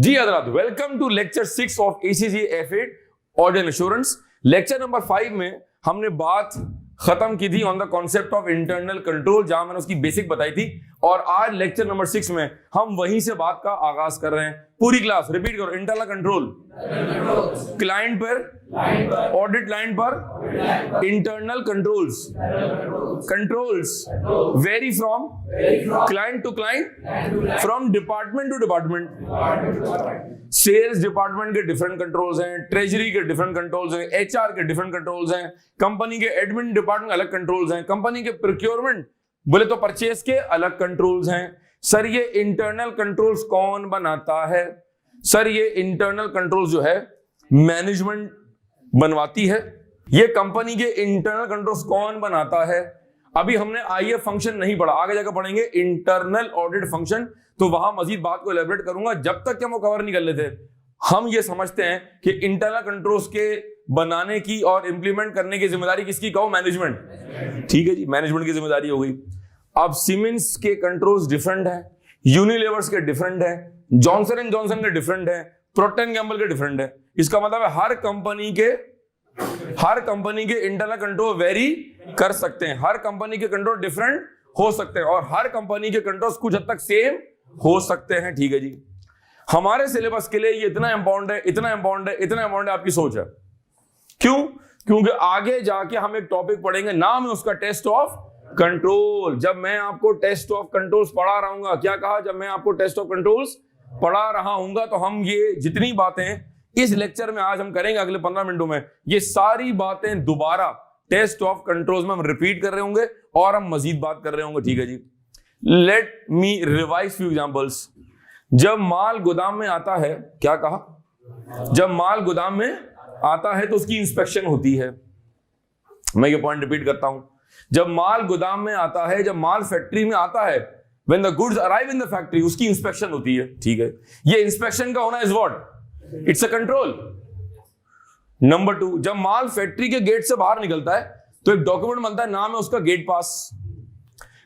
जी हजरात, welcome to lecture 6 of ACCA audit and assurance. Lecture number 5 में हमने बात खत्म की थी on the concept of internal control, जहां मैंने उसकी बेसिक बताई थी। और आज लेक्चर नंबर 6 में हम वहीं से बात का आगाज कर रहे हैं। पूरी क्लास रिपीट करो। इंटरनल कंट्रोल क्लाइंट पर, ऑडिट लाइन पर, internal controls, controls vary from client to client, from department to department. Sales department के डिफरेंट कंट्रोल्स हैं, ट्रेजरी के डिफरेंट कंट्रोल्स हैं, HR के डिफरेंट कंट्रोल्स हैं, कंपनी के एडमिन डिपार्टमेंट अलग कंट्रोल्स हैं, कंपनी के प्रोक्योरमेंट बोले तो परचेस के अलग कंट्रोल्स हैं। सर ये इंटरनल कंट्रोल्स कौन बनाता है? सर ये इंटरनल कंट्रोल्स जो है मैनेजमेंट बनवाती है। ये कंपनी के इंटरनल कंट्रोल्स कौन बनाता है? अभी हमने IF फंक्शन नहीं पढ़ा, आगे जाकर पढ़ेंगे इंटरनल ऑडिट फंक्शन, तो वहां मजीद बात को एलैबोरेट करूंगा। जब तक कि हम वो कवर नहीं कर लेते, हम ये समझते हैं कि इंटरनल कंट्रोल्स के बनाने की और इंप्लीमेंट करने की जिम्मेदारी किसकी? कहो मैनेजमेंट। ठीक है जी, मैनेजमेंट की जिम्मेदारी हो गई। अब सीमेंस के कंट्रोल्स डिफरेंट है, यूनिलीवर्स के डिफरेंट है, जॉनसन एंड जॉनसन के डिफरेंट है, प्रोक्टर एंड गैम्बल के डिफरेंट है। इसका मतलब है हर कंपनी के इंटरनल कंट्रोल वेरी कर सकते हैं, हर कंपनी के कंट्रोल डिफरेंट हो सकते हैं, और हर कंपनी के कंट्रोल्स कुछ हद तक सेम हो सकते हैं। ठीक है जी, हमारे सिलेबस के लिए ये इतना इंपॉर्टेंट है, इतना इंपॉर्टेंट है, इतना इंपॉर्टेंट है, आपकी सोच है। क्यों? क्योंकि आगे जाके हम एक टॉपिक पढ़ेंगे, नाम है उसका टेस्ट ऑफ कंट्रोल। जब मैं आपको टेस्ट ऑफ कंट्रोल्स पढ़ा रहा हूं, क्या कहा? जब मैं आपको टेस्ट ऑफ कंट्रोल्स पढ़ा रहा हूंगा तो हम ये जितनी बातें इस लेक्चर में आज हम करेंगे अगले 15 मिनटों में, ये सारी बातें दोबारा टेस्ट ऑफ कंट्रोल्स में हम रिपीट कर रहे होंगे और हम मजीद बात कर रहे होंगे। ठीक है जी, let me revise few examples. जब माल गोदाम में आता है, क्या कहा? जब माल गोदाम में आता है तो उसकी इंस्पेक्शन होती है। मैं ये पॉइंट रिपीट करता हूं। जब माल गोदाम में आता है, जब माल फैक्ट्री में आता है, when the goods arrive in the factory, उसकी इंस्पेक्शन होती है। ठीक है, ये इंस्पेक्शन का होना is what? It's a control. Number 2, जब माल फैक्ट्री के गेट से बाहर निकलता है तो एक डॉक्यूमेंट बनता है, नाम है उसका गेट पास,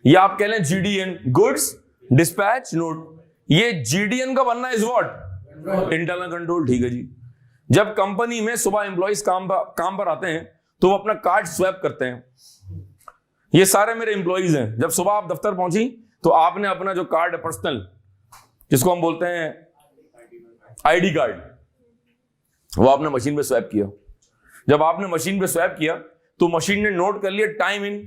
या आप कह लें GDN, गुड्स डिस्पैच नोट। ये GDN का बनना इज व्हाट? Internal control. ठीक है जी, जब कंपनी में सुबह एम्प्लॉइज काम पर आते हैं तो वो अपना कार्ड स्वैप करते हैं। ये सारे मेरे एम्प्लॉइज हैं। जब सुबह आप दफ्तर पहुंची तो आपने अपना जो कार्ड है पर्सनल, जिसको हम बोलते हैं ID कार्ड, वो आपने मशीन पे स्वैप किया। जब आपने मशीन पे स्वैप किया तो मशीन ने नोट कर लिया टाइम इन।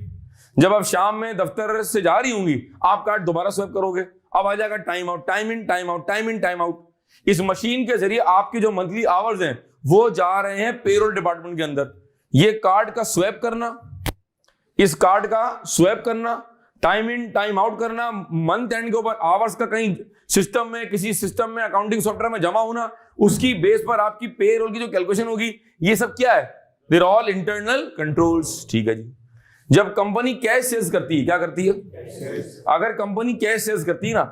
जब आप शाम में दफ्तर से जा रही होंगी, आप कार्ड दोबारा स्वैप करोगे, अब आ जाएगा time out, time in, time out, time in, time out. इस मशीन के जरिए आपके जो मंथली आवर्स हैं वो जा रहे हैं पेरोल डिपार्टमेंट के अंदर। ये कार्ड का स्वैप करना, इस कार्ड का स्वैप करना, टाइम इन टाइम आउट करना, मंथ एंड के ऊपर आवर्स का कहीं सिस्टम में, किसी सिस्टम में, अकाउंटिंग सॉफ्टवेयर में जमा होना, उसकी बेस पर आपकी पेरोल की जो कैलकुलेशन होगी, ये सब क्या है? They are all internal controls. ठीक है जी, जब कंपनी कैश सेल्स करती है, क्या करती है? अगर कंपनी कैश सेल्स करती है ना,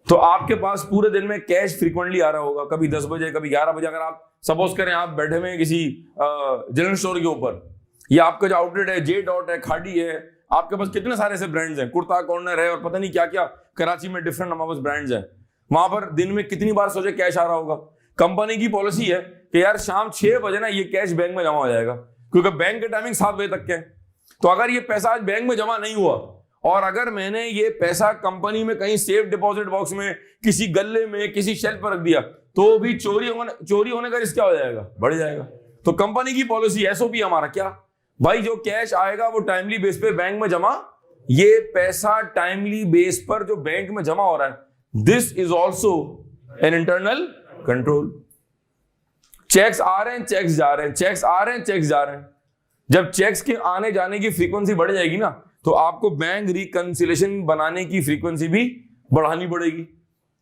तो आपके पास पूरे दिन में कैश फ्रीक्वेंटली आ रहा होगा, कभी 10 बजे, कभी 11 बजे। अगर आप सपोज करें आप बैठे हुए किसी जनरल स्टोर के ऊपर, या आपका जो आउटलेट है J डॉट है, खाड़ी है, आपके पास कितने सारे ऐसे ब्रांड्स हैं, कुर्ता कॉर्नर है और पता नहीं क्या क्या, कराची में डिफरेंट हमारे पास ब्रांड्स हैं। वहां पर दिन में कितनी बार सोचे कैश आ रहा होगा। कंपनी की पॉलिसी है कि यार शाम 6 बजे ना ये कैश बैंक में जमा हो जाएगा, क्योंकि बैंक के टाइमिंग 7 बजे तक के। तो अगर ये पैसा आज बैंक में जमा नहीं हुआ और अगर मैंने ये पैसा कंपनी में कहीं सेफ डिपॉजिट बॉक्स में, किसी गल्ले में, किसी शेल्फ पर रख दिया, तो भी चोरी होने का रिस्क क्या हो जाएगा? बढ़ जाएगा। तो कंपनी की पॉलिसी SOP हमारा क्या भाई, जो कैश आएगा वो टाइमली बेस पे बैंक में जमा। ये पैसा टाइमली बेस पर जो बैंक में जमा हो रहा है, this is also an internal control. Checks आ रहे हैं, चेक्स जा रहे हैं, चेक्स आ रहे हैं, चेक्स जा रहे हैं। जब चेक्स के आने जाने की फ्रीक्वेंसी बढ़ जाएगी ना, तो आपको बैंक रिकंसिलेशन बनाने की फ्रीक्वेंसी भी बढ़ानी पड़ेगी।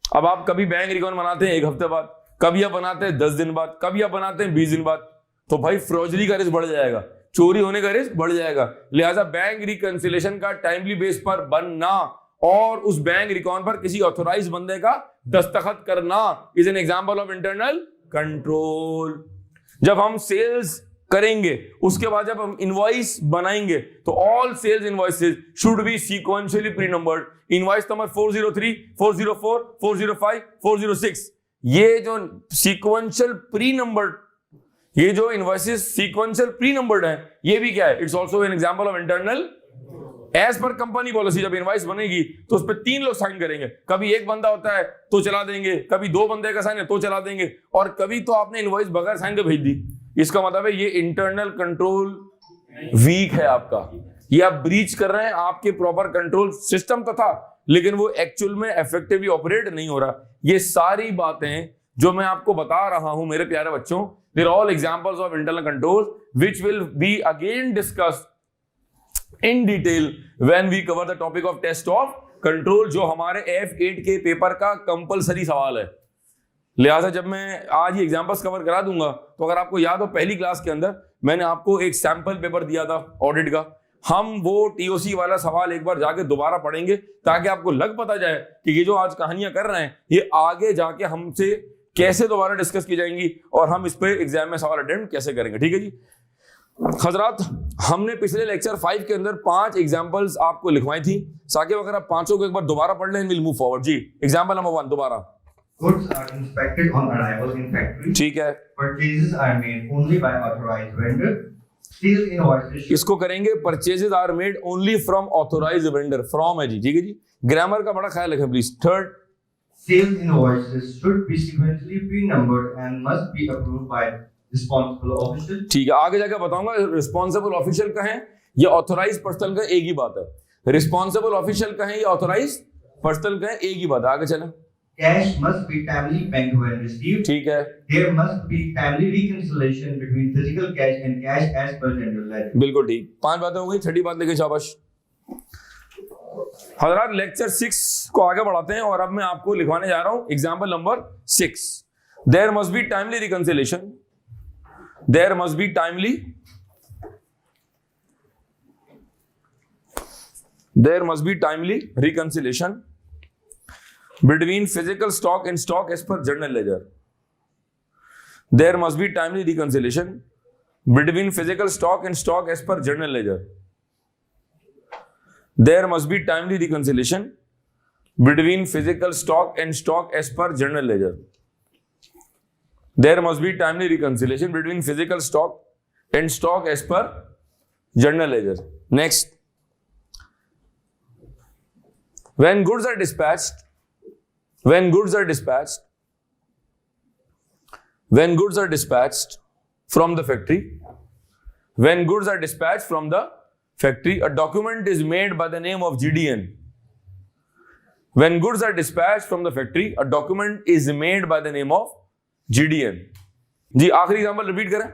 अब आप कभी बैंक रिकॉन बनाते हैं 1 हफ्ते बाद, कभी आप बनाते हैं 10 दिन बाद, कभी आप बनाते हैं 20 दिन बाद, तो भाई फ्रॉडरी का रिस्क बढ़ जाएगा, चोरी होने का रिस्क बढ़ जाएगा। लिहाजा बैंक रिकंसिलेशन का टाइमली बेस पर बनना और उस बैंक रिकॉन पर किसी ऑथोराइज बंदे का दस्तखत करना is an example of internal control. जब हम सेल्स करेंगे, उसके बाद जब हम इनवॉइस बनाएंगे, तो all sales invoices should be sequentially pre numbered. Invoice number 403, 404, 405, 406, ये जो सीक्वेंशियल प्री नंबर्ड, ये जो इनवॉइसेस सीक्वेंशियल प्री नंबर्ड है, ये भी क्या है? It's also an example of internal as per company policy. जब इनवॉइस बनेगी तो उस पर 3 लोग साइन करेंगे, कभी एक बंदा होता है तो चला देंगे, कभी 2 बंदे का साइन है तो चला देंगे, और कभी तो आपने इनवॉइस बगैर साइन के भेज दी। इसका मतलब है ये इंटरनल कंट्रोल वीक है आपका, ये आप ब्रीच कर रहे हैं आपके प्रॉपर कंट्रोल सिस्टम तो था, लेकिन वो एक्चुअल में इफेक्टिवली ऑपरेट नहीं हो रहा। ये सारी बातें जो मैं आपको बता रहा हूं मेरे प्यारे बच्चों, they're all examples of internal control which will be again discussed in detail when we cover the topic of test of control, जो हमारे F8 के पेपर का कंपलसरी सवाल है। लिहाजा जब मैं आज ये एग्जांपल्स कवर करा दूंगा तो अगर आपको याद हो पहली क्लास के अंदर मैंने आपको एक सैंपल पेपर दिया था ऑडिट का, हम वो टीओसी वाला सवाल एक बार जाके दोबारा पढ़ेंगे ताकि आपको लग पता जाए कि ये जो आज कहानियां कर रहे हैं ये आगे जाके हमसे कैसे दोबारा डिस्कस की जाएंगी और हम इस पे एग्जाम में सवाल अटेम्प्ट कैसे करेंगे। ठीक है जी हजरात, हमने पिछले लेक्चर 5 के अंदर 5 एग्जांपल्स आपको लिखवाई थी। साकिब अगर आप पांचों को एक बार दोबारा पढ़ लें, विल मूव फॉरवर्ड। जी एग्जांपल नंबर 1 दोबारा। Goods are inspected on arrival in factory. ठीक है। Purchases are made only by authorized vendor. Sales invoices. इसको करेंगे purchases are made only from authorised vendor. From है जी, ठीक है जी। ग्रामर का बड़ा ख्याल रखें please. Third, sales invoices should be sequentially pre-numbered and must be approved by responsible official. ठीक है, आगे जाकर बताऊंगा रिस्पॉन्सिबल ऑफिशियल का है या ऑथोराइज पर्सनल का, एक ही बात है। रिस्पॉन्सिबल ऑफिशियल का है या ऑथोराइज पर्सनल का है, एक ही बात है। आगे चलें। Cash must be timely bank when received. ठीक है। There must be timely reconciliation between physical cash and cash as per general ledger. बिल्कुल ठीक। 5 बातें हो गई, छठी बात लेके शाबाश। हजरात लेक्चर 6 को आगे बढ़ाते हैं और अब मैं आपको लिखवाने जा रहा हूं example number 6। There must be timely reconciliation, there must be timely reconciliation between physical stock and stock as per journal ledger. There must be timely reconciliation between physical stock and stock as per journal ledger. There must be timely reconciliation between physical stock and stock as per journal ledger. There must be timely reconciliation between physical stock and stock as per journal ledger. Next, when goods are dispatched from the factory, a document is made by the name of GDN. When goods are dispatched from the factory, a document is made by the name of GDN. जी आखिरी example repeat करें।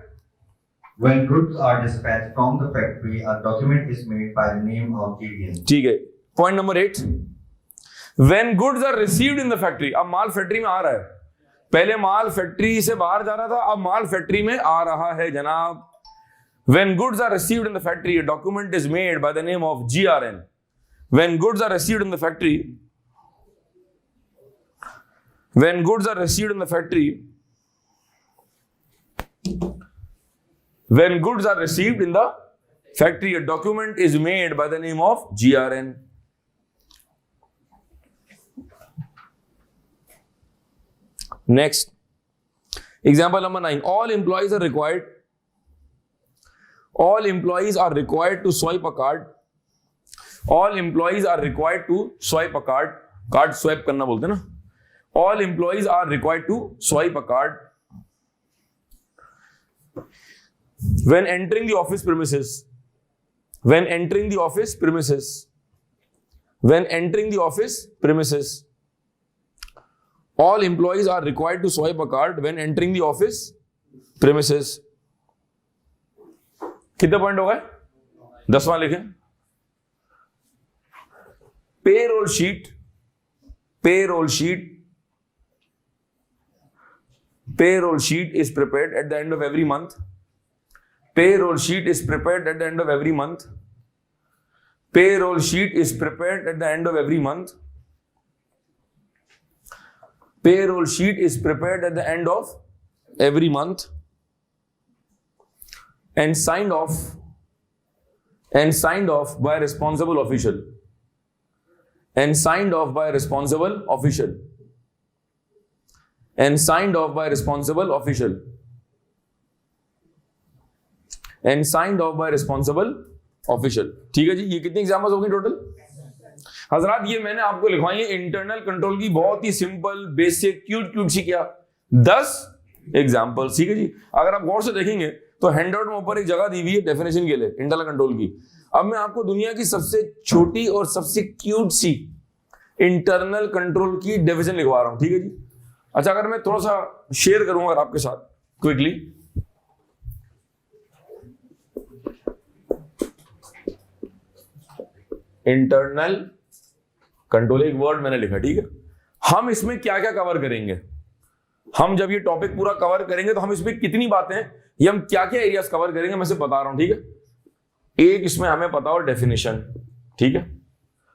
When goods are dispatched from the factory, a document is made by the name of GDN. ठीक है। Point number 8, when goods are received in the factory, अब माल factory में आ रहा है। पहले माल फैक्ट्री से बाहर जा रहा था, अब माल फैक्ट्री में आ रहा है जनाब। When goods are received in the factory, a document is made by the name of GRN. When goods are received in the factory, a document is made by the name of GRN. Next, example number 9. All employees are required to swipe a card. All employees are required to swipe a card. Card swipe करना बोलते हैं ना। All employees are required to swipe a card when entering the office premises. All employees are required to swipe a card when entering the office premises. कितने point हो गए? 10वां लिखें। Payroll sheet is prepared at the end of every month. Payroll sheet is prepared at the end of every month. Payroll sheet is prepared at the end of every month. Payroll sheet is prepared at the end of every month and signed off by a responsible official. And signed off by a responsible official. And signed off by responsible official, and signed off by responsible official. ठीक है जी, ये कितनी examples हो गई total? हजरात ये मैंने आपको लिखवाई है इंटरनल कंट्रोल की बहुत ही सिंपल बेसिक क्यूट सी क्या 10 एग्जाम्पल। ठीक है जी, अगर आप गौर से देखेंगे तो हैंडआउट में ऊपर एक जगह दी हुई है डेफिनेशन के लिए इंटरनल कंट्रोल की। अब मैं आपको दुनिया की सबसे छोटी और सबसे क्यूट सी इंटरनल कंट्रोल की डेफिनेशन लिखवा रहा हूं। ठीक है जी, अच्छा अगर मैं थोड़ा सा शेयर करूंगा आपके साथ क्विकली, इंटरनल कंट्रोल एक वर्ड मैंने लिखा। ठीक है, हम इसमें क्या क्या कवर करेंगे, हम जब ये टॉपिक पूरा कवर करेंगे तो हम इसमें कितनी बातें, ये हम क्या क्या एरियाज कवर करेंगे मैं सिर्फ बता रहा हूं। ठीक है, एक इसमें हमें पता हो डेफिनेशन। ठीक है,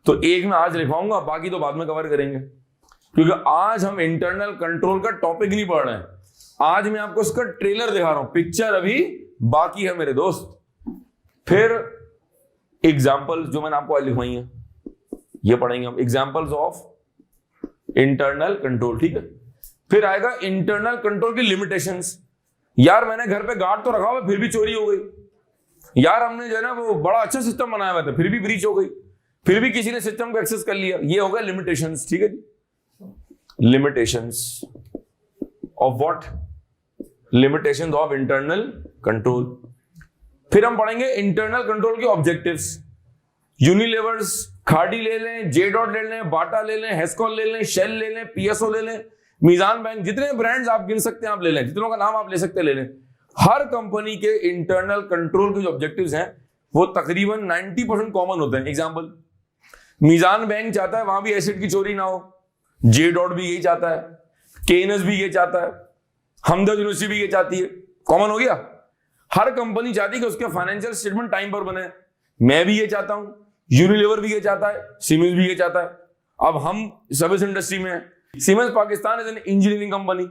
तो एक मैं आज लिखवाऊंगा, बाकी तो बाद में कवर करेंगे, क्योंकि आज हम इंटरनल कंट्रोल का टॉपिक नहीं पढ़ रहे हैं, आज मैं आपको इसका ट्रेलर दिखा रहा हूं, पिक्चर अभी बाकी है मेरे दोस्त। फिर एग्जाम्पल्स जो मैंने आपको आज लिखवाई है ये पढ़ेंगे हम, एग्जाम्पल्स ऑफ इंटरनल कंट्रोल। ठीक है, फिर आएगा इंटरनल कंट्रोल की लिमिटेशंस। यार मैंने घर पे गार्ड तो रखा हुआ फिर भी चोरी हो गई, यार हमने जो है ना वो बड़ा अच्छा सिस्टम बनाया हुआ था फिर भी ब्रीच हो गई, फिर भी किसी ने सिस्टम को एक्सेस कर लिया, ये हो गया लिमिटेशंस। ठीक है जी, limitations of what, limitations of internal control. फिर हम पढ़ेंगे इंटरनल कंट्रोल के ऑब्जेक्टिव्स। यूनिलेवर्स खाड़ी ले लें, जे डॉट ले लें, बाटा ले लें, हेस्कॉल ले लें, शेल ले लें, पीएसओ ले लें, मीजान बैंक, जितने ब्रांड्स आप गिन सकते हैं आप ले लें, जितनों का नाम आप ले सकते हैं ले लें। हर कंपनी के इंटरनल कंट्रोल के जो ऑब्जेक्टिव्स हैं वो तकरीबन 90% कॉमन होते हैं। एग्जांपल, मीजान बैंक चाहता है वहां भी एसेट की चोरी ना हो, जे डॉट भी यही चाहता है, केएनएस भी ये चाहता है, हमदर्द यूनिवर्सिटी भी ये चाहती है, कॉमन हो गया। हर कंपनी चाहती है कि उसके फाइनेंशियल स्टेटमेंट टाइम पर बने, मैं भी ये चाहता हूं, यूनिलीवर भी ये चाहता है, सीमेंस भी ये चाहता है। अब हम सर्विस इंडस्ट्री में हैं, Siemens Pakistan is an engineering company,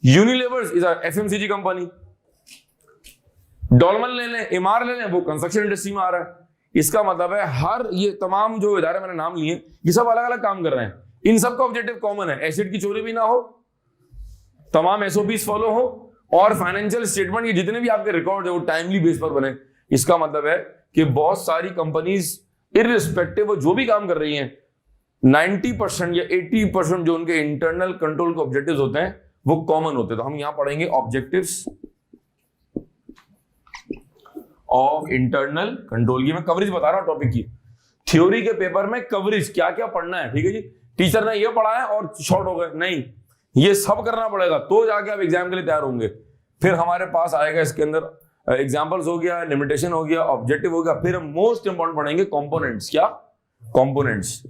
Unilever is a FMCG company, Dolmen ले लें, एमआर ले लें, वो कंस्ट्रक्शन इंडस्ट्री में आ रहा है। इसका मतलब है हर ये तमाम जो इदारे मैंने नाम लिए ये सब अलग अलग काम कर रहे हैं, इन सबका ऑब्जेक्टिव कॉमन है, एसेट की चोरी भी ना हो, तमाम एसओपीज फॉलो हो, और फाइनेंशियल स्टेटमेंट ये जितने भी आपके रिकॉर्ड है वो टाइमली बेस पर बने। इसका मतलब है कि बहुत सारी कंपनीज इररिस्पेक्टिव वो जो भी काम कर रही हैं 90% या 80% जो उनके इंटरनल कंट्रोल के ऑब्जेक्टिव्स होते हैं वो कॉमन होते हैं। तो हम यहां पढ़ेंगे ऑब्जेक्टिव्स ऑफ इंटरनल कंट्रोल की। मैं कवरेज बता रहा हूं टॉपिक की, थ्योरी के पेपर में कवरेज क्या क्या पढ़ना है। ठीक है जी, टीचर ने ये पढ़ाया और शॉर्ट हो गए, नहीं, ये सब करना पड़ेगा तो जाके आप एग्जाम के लिए तैयार होंगे। फिर हमारे पास आएगा इसके अंदर एग्जाम्पल्स हो गया, लिमिटेशन हो गया, ऑब्जेक्टिव हो गया, फिर हम मोस्ट इंपॉर्टेंट पढ़ेंगे कंपोनेंट्स। क्या components,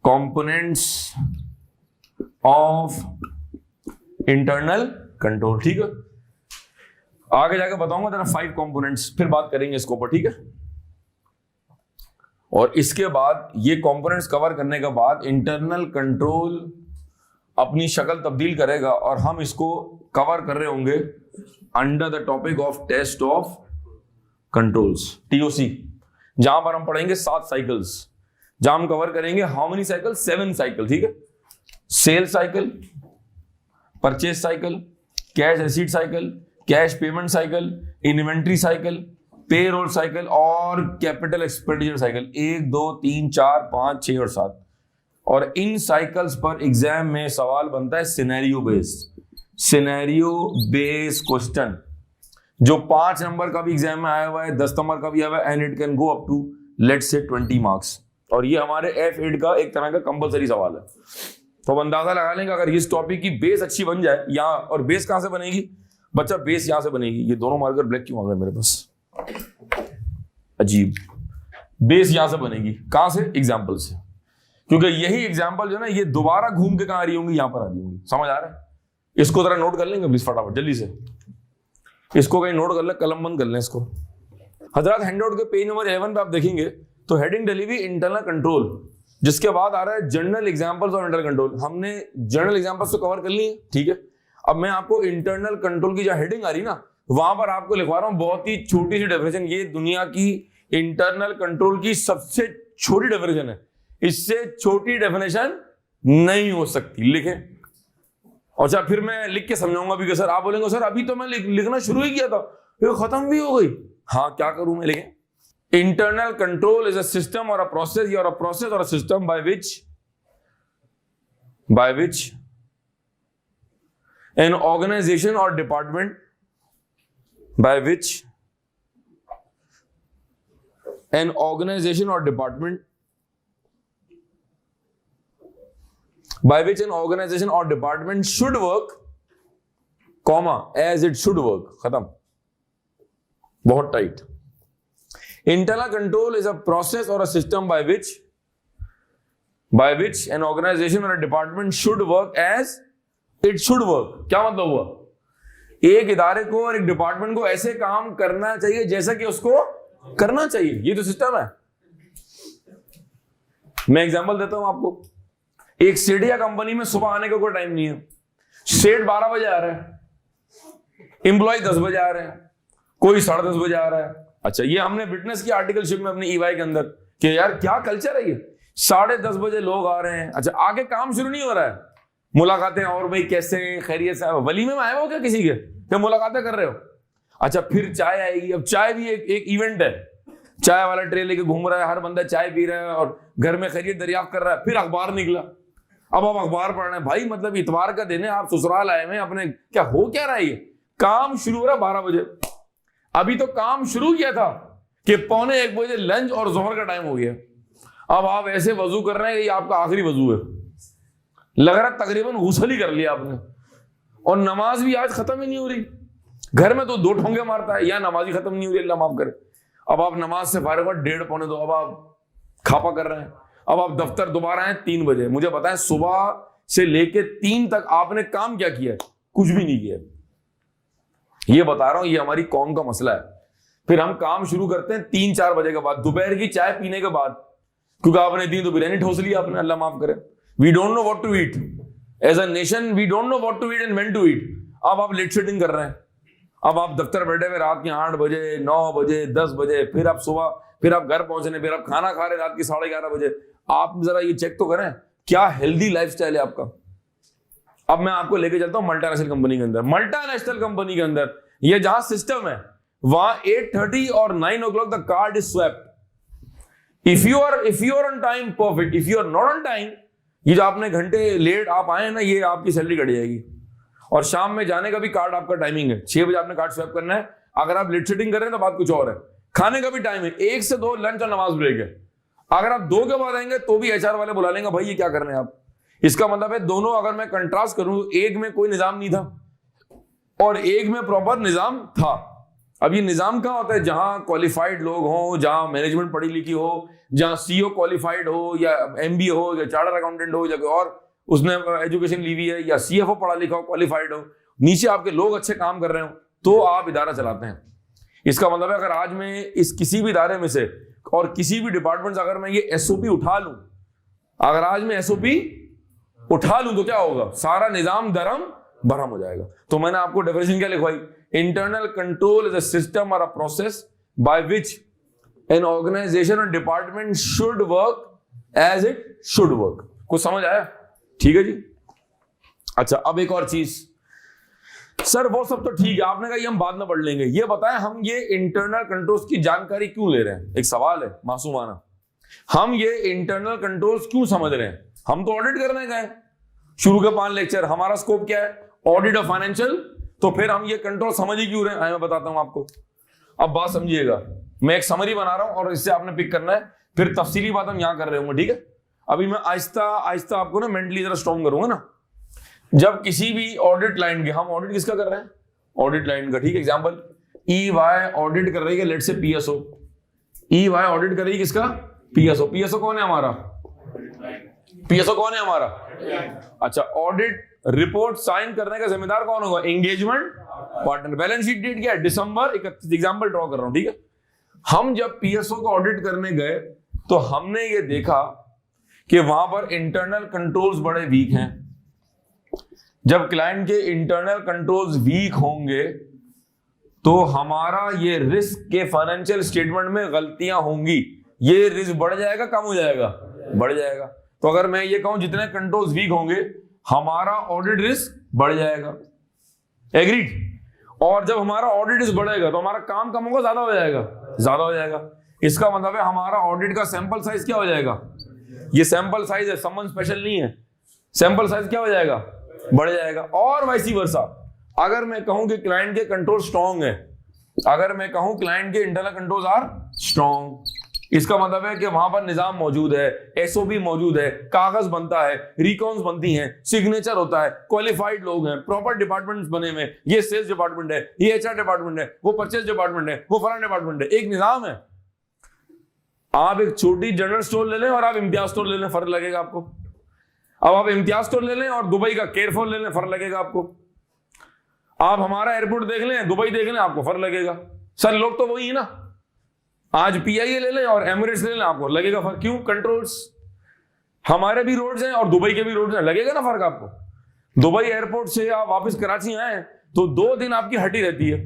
components of internal control. ठीक है, आगे जाकर बताऊंगा जरा 5 कंपोनेंट्स, फिर बात करेंगे इसके ऊपर। ठीक है, और इसके बाद ये कंपोनेंट्स कवर करने के बाद इंटरनल कंट्रोल अपनी शक्ल तब्दील करेगा और हम इसको कवर कर रहे होंगे under the topic of test of controls, TOC, जहां पर हम पढ़ेंगे 7 साइकिल्स, जहां हम कवर करेंगे हाउ मेनी साइकिल, 7 साइकिल। ठीक है, sale cycle, purchase cycle, cash receipt cycle, cash payment cycle, inventory cycle, payroll cycle और कैपिटल एक्सपेंडिचर साइकिल। 1 2 3 4 5 6 और 7। और इन साइकिल्स पर एग्जाम में सवाल बनता है scenario based, scenario based question, जो 5 नंबर का भी एग्जाम में आया हुआ है, 10 नंबर का भी आया हुआ है, and it can go up to let's say 20 marks. और ये हमारे F8 का एक तरह का कंपलसरी सवाल है। तो अब अंदाजा लगा लेंगे अगर इस टॉपिक की बेस अच्छी बन जाए यहां, और बेस कहां से बनेगी बच्चा, बेस यहां से बनेगी। ये दोनों मार्कर ब्लैक क्यों आ गए मेरे पास, अजीब। बेस यहां से बनेगी, कहां से, एग्जाम्पल से, क्योंकि यही एग्जाम्पल जो है ना ये दोबारा घूम के कहां आ रही होंगी, यहां पर आ रही होंगी। समझ आ रहा है? इसको जरा नोट कर लेंगे प्लीज फटाफट जल्दी से, इसको कहीं नोट कर ले, कलम बंद कर लें इसको। हजरत हैंडआउट के पेज नंबर 11 पे आप देखेंगे तो हेडिंग डली हुई इंटरनल कंट्रोल, जिसके बाद आ रहा है general examples of internal control. हमने जनरल एग्जांपल्स तो कवर कर लिए, ठीक है। अब मैं आपको इंटरनल कंट्रोल की जो हेडिंग आ रही ना, वहां पर आपको लिखवा रहा हूं बहुत ही छोटी सी डेफिनेशन। ये दुनिया की इंटरनल कंट्रोल की सबसे छोटी डेफिनेशन है, इससे छोटी डेफिनेशन नहीं हो सकती। लिखें अच्छा फिर मैं लिख के समझाऊंगा भी कि सर, आप बोलेंगे सर अभी तो मैं लिखना शुरू ही किया था, ये खत्म भी हो गई। हाँ, क्या करूं मैं? लिखें, internal control is a system or a process और a system by which an organization or department by which an organization or department should work, comma, as it should work. खत्म, बहुत tight. Internal control is a process or a system by which an organization or a department should work as it should work. क्या मतलब हुआ? एक इदारे को और एक डिपार्टमेंट को ऐसे काम करना चाहिए जैसा कि उसको करना चाहिए, ये तो सिस्टम है। मैं एग्जांपल देता हूं आपको। एक सेठिया कंपनी में सुबह आने का कोई टाइम नहीं है। सेठ 12 बजे आ रहा है, एम्प्लॉय 10 बजे आ रहे हैं, कोई 10:30 बजे आ रहा है। अच्छा, ये हमने विटनेस की आर्टिकलशिप में अपनी ईवाई के अंदर कि यार क्या कल्चर है ये, 10:30 बजे लोग आ रहे हैं। अच्छा, आगे काम शुरू नहीं हो रहा है, मुलाकातें, और भाई कैसे, खैरियत से, वलीमे में आए हो क्या किसी के, क्या मुलाकातें कर रहे हो? अच्छा, फिर चाय आएगी। अब चाय भी एक इवेंट है, चाय वाला ट्रे लेके घूम रहा है, हर बंदा चाय पी रहा है और घर में खैरियत दरियाफ्त कर रहा है। फिर अखबार निकला, अब आप अखबार पढ़ रहे हैं। भाई मतलब इतवार का दिन है, आप ससुराल आए हुए अपने, क्या हो क्या रहा है ये? काम शुरू हो रहा 12 बजे, अभी तो काम शुरू किया था कि 12:45 बजे लंच और जोहर का टाइम हो गया। अब आप ऐसे वजू कर रहे हैं, ये आपका आखिरी वजू है, लग रहा है तकरीबन गुस्ल ही कर लिया आपने, और नमाज भी आज खत्म ही नहीं हो रही। घर में तो 2 ठोंगे मारता है, या नमाज ही खत्म नहीं हो रही, अल्लाह माफ करे। अब आप नमाज से फारिग हुए 1:30 पौने 2, अब आप खापा कर रहे हैं। अब आप दफ्तर दोबारा आए 3 बजे। मुझे बताएं, सुबह से लेके 3 तक आपने काम क्या किया? कुछ भी नहीं किया। ये बता रहा हूं, ये हमारी कौम का मसला है। फिर हम काम शुरू करते हैं 3-4 बजे के बाद, दोपहर की चाय पीने के बाद, क्योंकि आपने 3 तो बिरयानी ठोस लिया आपने, अल्लाह माफ करे। We don't know what to eat as a nation, we don't know what to eat and when to eat. अब आप लेट शेडिंग कर रहे हैं। अब आप दफ्तर बैठे हुए रात के 8 बजे, 9 बजे, 10 बजे, फिर आप सुबह, फिर आप घर पहुंचने, फिर आप खाना खा रहे रात की 11:30 बजे। आप जरा ये चेक तो करें, क्या हेल्दी लाइफस्टाइल है आपका? अब मैं आपको लेके चलता हूं मल्टीनेशनल कंपनी के अंदर। मल्टीनेशनल कंपनी के अंदर ये जहां सिस्टम है, वहां 8:30 और 9 o'clock the card is swept. If you are on time, perfect. If you are not on time, ये जो आपने घंटे लेट आप आए ना, ये आपकी सैलरी कट जाएगी। और शाम में जाने का भी कार्ड आपका टाइमिंग है, 6 बजे आपने कार्ड स्वैप करना है। अगर आप लेट सेटिंग कर रहे हैं तो बात कुछ और है। खाने का भी टाइम है, 1 से 2 लंच और नमाज ब्रेक है। अगर आप 2 के बाद आएंगे तो भी एचआर वाले बुला लेंगे, भाई ये क्या कर रहे हैं आप। इसका मतलब है दोनों, अगर मैं कंट्रास्ट करूं, एक में कोई निजाम नहीं था और एक में प्रॉपर निजाम था। अब ये निजाम कहां होता है? जहां क्वालिफाइड लोग हों, जहां मैनेजमेंट पढ़ी लिखी हो, जहां सीईओ क्वालिफाइड हो, या एमबीए हो, या चार्टर अकाउंटेंट हो, या और उसने एजुकेशन ली हुई है, या सीएफओ पढ़ा लिखा हो, क्वालिफाइड हो, नीचे आपके लोग अच्छे काम कर रहे हो, तो आप इदारा चलाते हैं। इसका मतलब है, अगर आज मैं इस किसी भी इदारे में से और किसी भी डिपार्टमेंट से अगर मैं ये एसओपी उठा लूं, अगर आज मैं एसओपी उठा लूं तो क्या होगा? सारा निजाम दरम भरम हो जाएगा। तो मैंने आपको डेफिनेशन क्या लिखवाई? Internal control is a system or a process by which an organization or department should work as it should work. कुछ समझ आया? ठीक है जी। अच्छा, अब एक और चीज, सर वो सब तो ठीक है, आपने कहा ये हम बाद में पढ़ लेंगे। ये बताएं, हम ये इंटरनल कंट्रोल्स की जानकारी क्यों ले रहे हैं? एक सवाल है मासूमाना, हम ये इंटरनल कंट्रोल्स क्यों समझ रहे हैं? हम तो ऑडिट करने गए, शुरू के 5 लेक्चर, हमारा स्कोप क्या है? Audit of financial. तो फिर हम ये कंट्रोल समझ ही क्यों रहे हैं? मैं बताता हूं आपको। अब बात समझिएगा, मैं एक समरी बना रहा हूं और इससे आपने पिक करना है, फिर तफसीली बात हम यहां कर रहे होंगे, ठीक है? अभी मैं आहिस्ता आहिस्ता आपको ना मेंटली जरा स्ट्रॉन्ग करूंगा ना। जब किसी भी ऑडिट लाइन के, हम ऑडिट किसका कर रहे हैं? ऑडिट लाइन का, ठीक है? एग्जांपल, ईवाई ऑडिट कर रही है लेट से पीएसओ। ईवाई ऑडिट कर रही है किसका? पीएसओ। पीएसओ कौन है हमारा? पीएसओ कौन है हमारा? अच्छा, ऑडिट रिपोर्ट साइन करने का जिम्मेदार कौन होगा? Engagement partner. Balance sheet date क्या है? दिसंबर 31। एग्जांपल ड्रॉ कर रहा हूं, ठीक है? हम जब पीएसओ को ऑडिट करने गए तो हमने ये देखा कि वहां पर इंटरनल कंट्रोल्स बड़े वीक हैं। जब क्लाइंट के इंटरनल कंट्रोल्स वीक होंगे तो हमारा ये रिस्क के फाइनेंशियल स्टेटमेंट में गलतियां होंगी। ये रिस्क बढ़ जाएगा, कम हो जाएगा? बढ़ जाएगा। तो अगर मैं ये कहूं जितने कंट्रोल्स वीक होंगे हमारा ऑडिट रिस्क बढ़ जाएगा। एग्रीड? और जब हमारा ऑडिट रिस्क बढ़ेगा तो हमारा काम कम होगा, ज्यादा हो जाएगा? ज्यादा हो जाएगा। इसका मतलब है हमारा ऑडिट का सैंपल साइज क्या हो जाएगा? ये सैंपल साइज है, समवन स्पेशल नहीं है। सैंपल साइज क्या हो जाएगा? बढ़ जाएगा। और वाइसी वर्सा, अगर मैं कहूं कि क्लाइंट के कंट्रोल स्ट्रांग है, अगर मैं कहूं क्लाइंट के इंटरनल कंट्रोल्स आर स्ट्रांग, इसका मतलब है कि वहां पर निजाम मौजूद है, एसओपी मौजूद है, कागज बनता है, रिकॉन्स बनती हैं, सिग्नेचर होता है, क्वालिफाइड लोग हैं, प्रॉपर डिपार्टमेंट्स बने हुए, ये सेल्स डिपार्टमेंट है, ये एचआर डिपार्टमेंट है, वो परचेज डिपार्टमेंट है, वो फलाना डिपार्टमेंट है, एक निजाम है। आप एक छोटी जनरल स्टोर ले लें और आप इम्तियाज स्टोर ले लें, फर्क लगेगा आपको। अब आप इम्तियाज स्टोर ले लें और दुबई का केयरफुल ले लें, फर्क लगेगा आपको। आप हमारा एयरपोर्ट देख लें, दुबई देख लें, आपको फर्क लगेगा। सर लोग तो वही है ना, आज पीआईए ले लें और एमिरेट्स ले लें, आपको लगेगा फर्क। क्यों? कंट्रोल्स। हमारे भी रोड्स हैं और दुबई के भी रोड्स हैं, लगेगा ना फर्क आपको। दुबई एयरपोर्ट से आप वापस कराची आए तो 2 दिन आपकी हटी रहती है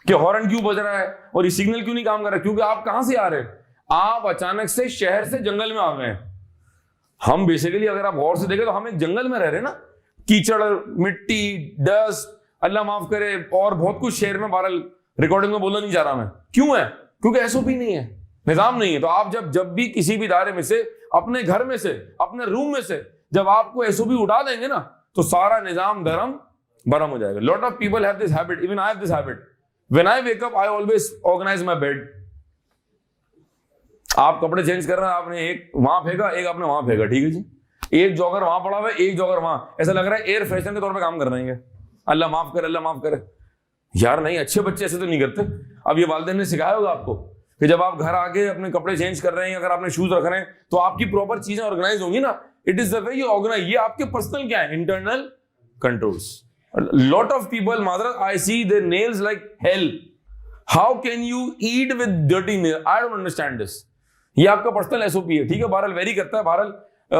कि हॉर्न क्यों बज रहा है और ये सिग्नल क्यों नहीं काम कर रहा है, क्योंकि आप कहां से आ रहे हैं? आप अचानक से शहर से जंगल में आ गए हैं। हम बेसिकली अगर आप गौर से देखें तो हम एक जंगल में रह रहे हैं ना, कीचड़, मिट्टी, डस्ट, अल्लाह माफ करे, और बहुत कुछ शहर में बहरहाल रिकॉर्डिंग में बोलना नहीं चाह रहा मैं। क्यों है? क्योंकि एसओपी नहीं है, निजाम नहीं है। तो आप जब भी किसी भी इदारे में से, अपने घर में से, अपने रूम में से जब आपको एसओपी उठा देंगे ना, तो सारा निजाम धर्म बरम हो जाएगा। Lot of people have this habit, even I have this habit. When I wake up I always organise my bed. आप कपड़े चेंज कर रहे हैं, आपने एक वहां फेंका, एक आपने वहां फेंका, ठीक है जी। एक जॉगर वहां पड़ा हुआ है, एक जॉगर वहां, ऐसा लग रहा है एयर फ्रेशनर के तौर पे काम कर रहे हैं। अल्लाह माफ करे, अल्लाह माफ करे। यार नहीं, अच्छे बच्चे ऐसे तो नहीं करते। अब ये वालिदैन ने सिखाया होगा आपको कि जब आप घर आके अपने कपड़े चेंज कर रहे हैं, अगर आपने शूज रख रहे हैं, तो आपकी प्रॉपर चीजें ऑर्गेनाइज होंगी ना। It is the way you organise. ये आपके पर्सनल क्या है? Internal controls. Lot of people, mother, I see their nails like hell. How can you eat with dirty nail? I don't understand this. ये आपका personal SOP है, ठीक है। बहरहाल वेरी करता है। बहरहाल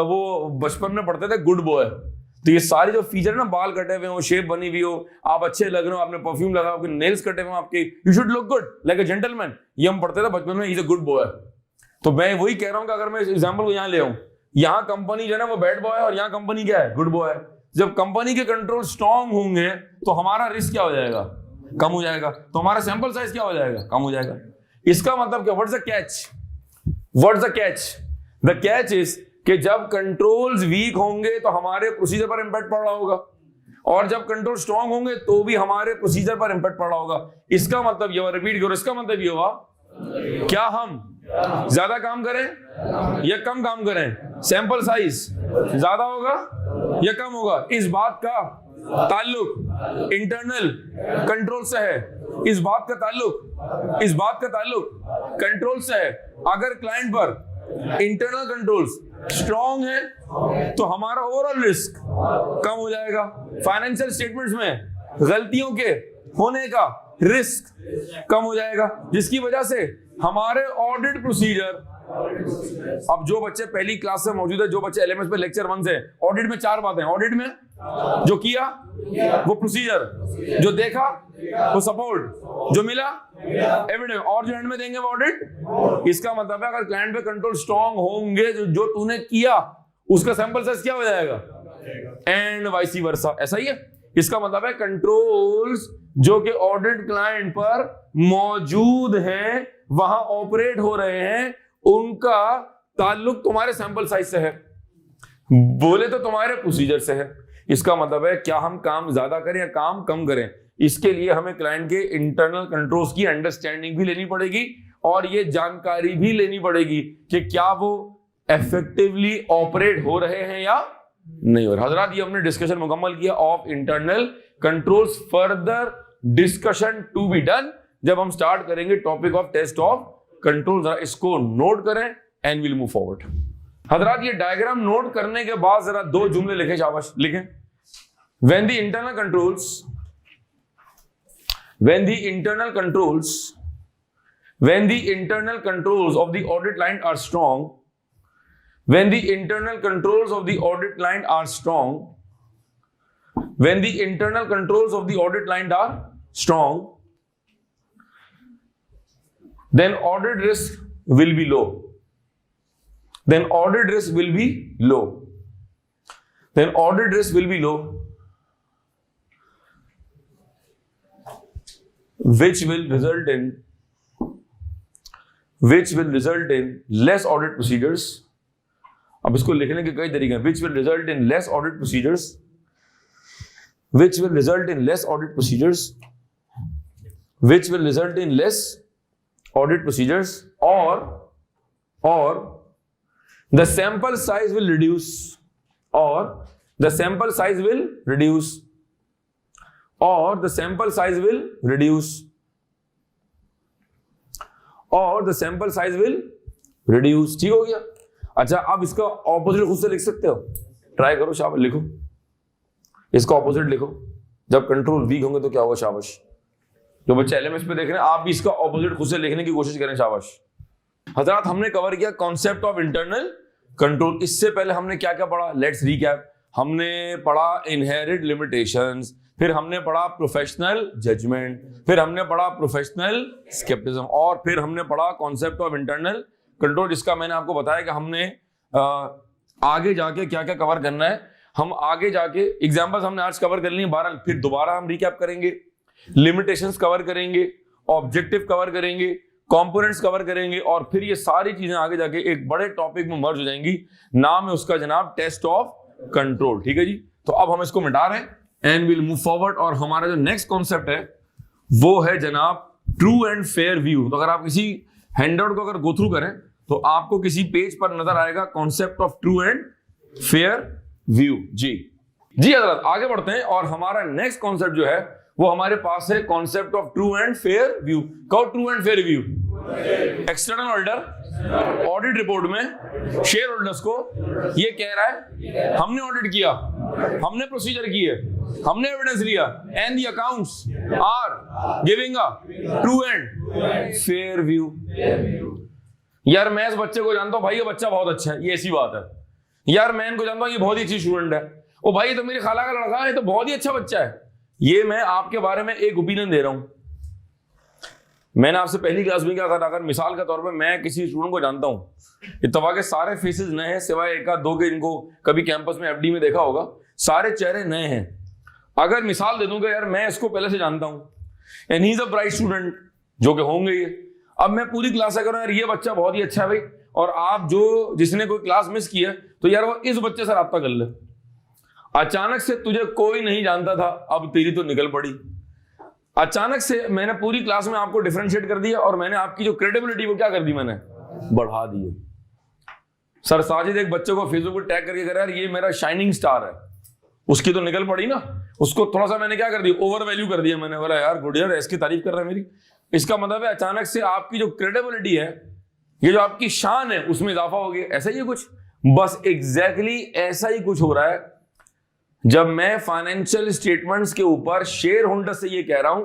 वो बचपन में पढ़ते थे गुड बॉय, तो ये सारे जो फीचर है ना, बाल कटे हुए हो, शेप बनी हुई हो, आप अच्छे लग रहे हो, आपने परफ्यूम लगा, आपके नेल्स कटे हुए आपके, you should look good like a gentleman. ये हम पढ़ते थे बचपन में, he is a good boy. तो मैं वही कह रहा हूं कि अगर मैं इस एग्जांपल को यहां ले आऊं, यहां कंपनी जो है ना वो बैड बॉय है और यहां कंपनी क्या है? गुड बॉय है। जब कंपनी के कंट्रोल स्ट्रांग होंगे तो हमारा रिस्क क्या हो जाएगा? कम हो जाएगा। तो हमारा सैंपल साइज क्या हो जाएगा? कम हो जाएगा। इसका मतलब क्या? What's the catch? What's the catch? The catch is कि जब कंट्रोल्स वीक होंगे तो हमारे प्रोसीजर पर इंपैक्ट पड़ रहा होगा, और जब कंट्रोल स्ट्रांग होंगे तो भी हमारे प्रोसीजर पर इंपैक्ट पड़ रहा होगा। इसका मतलब ये हुआ, रिपीट करो, इसका मतलब ये हुआ, क्या हम ज्यादा काम करें या कम काम करें? सैंपल साइज ज्यादा होगा या कम होगा? इस बात का ताल्लुक इंटरनल कंट्रोल से है। इस बात का ताल्लुक कंट्रोल से है। अगर क्लाइंट पर इंटरनल कंट्रोल्स स्ट्रांग है तो हमारा ओवरऑल रिस्क कम हो जाएगा। फाइनेंशियल स्टेटमेंट्स में गलतियों के होने का रिस्क कम हो जाएगा, जिसकी वजह से हमारे ऑडिट प्रोसीजर, अब जो बच्चे पहली क्लास से मौजूद है, जो बच्चे एलएमएस पे लेक्चर 1 से, ऑडिट में 4 बातें। ऑडिट में जो किया वो प्रोसीजर, जो देखा वो सपोर्ट, जो मिला एविडेंस, और जो एंड में देंगे वो ऑडिट। इसका मतलब है अगर क्लाइंट पे कंट्रोल स्ट्रांग होंगे, जो तूने किया उसका सैंपल साइज क्या हो जाएगा? And vice versa. ऐसा ही है। इसका मतलब है कंट्रोल्स जो कि ऑडिट क्लाइंट पर मौजूद हैं, वहां ऑपरेट हो रहे हैं, उनका ताल्लुक तुम्हारे सैंपल साइज से है, बोले तो तुम्हारे प्रोसीजर से है। इसका मतलब है क्या हम काम ज्यादा करें या काम कम करें, इसके लिए हमें क्लाइंट के इंटरनल कंट्रोल्स की अंडरस्टैंडिंग भी लेनी पड़ेगी और ये जानकारी भी लेनी पड़ेगी कि क्या वो इफेक्टिवली ऑपरेट हो रहे हैं या नहीं हो रहे। हजरात, ये हमने डिस्कशन मुकम्मल किया of internal controls. Further discussion to be done जब हम स्टार्ट करेंगे topic of test of control. जरा इसको नोट करें एंड विल मूव फॉरवर्ड। हजरात, ये डायग्राम नोट करने के बाद जरा 2 जुमले लिखें, शाबाश लिखें। When the internal controls of the audit line are strong, when the internal controls of the audit line are strong, when the internal controls of the audit line are strong, then audit risk will be low. Then audit risk will be low. Then audit risk will be low. which will result in less audit procedures. अब इसको लिखने के कई तरीके हैं. which will result in less audit procedures, which will result in less audit procedures, which will result in less audit procedures, or the sample size will reduce, or the sample size will reduce, or the sample size will reduce, or the sample size will reduce. ठीक हो गया. अच्छा, अब इसका opposite खुद से लिख सकते हो. ट्राई करो, शाबाश. लिखो, इसका ऑपोजिट लिखो. जब कंट्रोल वीक होंगे तो क्या होगा? शाबाश. जो बच्चे एलएमएस पे देख रहे हैं, आप भी इसका ऑपोजिट खुद से लिखने की कोशिश करें. शाबाश. हजरात, हमने कवर किया कॉन्सेप्ट ऑफ इंटरनल कंट्रोल. इससे पहले हमने क्या क्या पढ़ा? Let's recap. हमने पढ़ा इनहेरिट लिमिटेशंस, फिर हमने पढ़ा प्रोफेशनल जजमेंट, फिर हमने पढ़ा प्रोफेशनल स्केप्टिज्म, और फिर हमने पढ़ा कॉन्सेप्ट ऑफ इंटरनल कंट्रोल, जिसका मैंने आपको बताया कि हमने आगे जाके क्या क्या कवर करना है. हम आगे जाके एग्जांपल्स हमने आज कवर कर लिए 12, फिर दोबारा हम रिकैप करेंगे. लिमिटेशंस कवर करेंगे, ऑब्जेक्टिव कवर करेंगे, कंपोनेंट्स कवर करेंगे, और फिर ये सारी चीजें आगे जाके एक बड़े टॉपिक में मर्ज हो जाएंगी. नाम है उसका जनाब टेस्ट ऑफ कंट्रोल. ठीक है जी. तो अब हम इसको मिटा रहे हैं एंड विल मूव फॉरवर्ड. और हमारा जो नेक्स्ट कॉन्सेप्ट है वो है जनाब ट्रू एंड फेयर व्यू. तो अगर आप किसी हैंडआउट को अगर गो थ्रू करें तो आपको किसी पेज पर नजर आएगा concept of true and fair view. जी हजरत, आगे बढ़ते हैं. और हमारा नेक्स्ट कॉन्सेप्ट जो है वो हमारे पास है concept of true and fair view. कहो true and fair view. External auditor audit report में शेयर होल्डर्स को ये कह रहा है हमने ऑडिट किया, हमने प्रोसीजर किए, हमने एविडेंस लिया, and the accounts are giving a true and fair view. यार मैं इस बच्चे को जानता हूं भाई, ये बच्चा बहुत अच्छा है, ये ऐसी बात है. यार मैं इनको जानता हूं, ये बहुत ही अच्छी स्टूडेंट है. ओ भाई, ये तो मेरी खाला का लड़का है, ये तो बहुत ही अच्छा बच्चा है. ये मैं आपके बारे में एक ओपिनियन दे रहा हूं. मैंने आपसे पहली क्लास में क्या कहा, अगर मिसाल के तौर पे मैं किसी स्टूडेंट को जानता हूं, इत्तफाक के सारे फेसेस नए हैं सिवाय एक आध दो के जिनको कभी कैंपस में एफडी में देखा होगा, सारे चेहरे नए हैं. अगर मिसाल दे दूंगा यार मैं इसको पहले से जानता हूं and he is a bright student, जो कि होंगे ये. अब मैं पूरी क्लास करूं यार ये बच्चा बहुत ही अच्छा है भाई, और आप जिसने कोई क्लास मिस की है तो यार वो इस बच्चे से राब्ता कर ले. अचानक से तुझे कोई नहीं जानता था, अब तेरी तो निकल पड़ी. अचानक से मैंने पूरी क्लास में आपको डिफरेंशिएट कर दिया और मैंने आपकी जो क्रेडिबिलिटी वो क्या कर दी, मैंने बढ़ा दी है. सर साजिद एक बच्चे को फेसबुक पर टैग करके कह रहा है ये मेरा शाइनिंग स्टार है, उसकी तो निकल पड़ी ना. उसको थोड़ा सा मैंने क्या कर दिया, ओवर वैल्यू कर दिया. मैंने बोला यार गुड यार, इसकी तारीफ कर रहा है मेरी. इसका मतलब है अचानक से आपकी जो क्रेडिबिलिटी है, ये जो आपकी शान है, उसमें इजाफा हो गया. ऐसा ही कुछ, बस एग्जैक्टली ऐसा ही कुछ हो रहा है जब मैं फाइनेंशियल स्टेटमेंट्स के ऊपर शेयर होल्डर से ये कह रहा हूं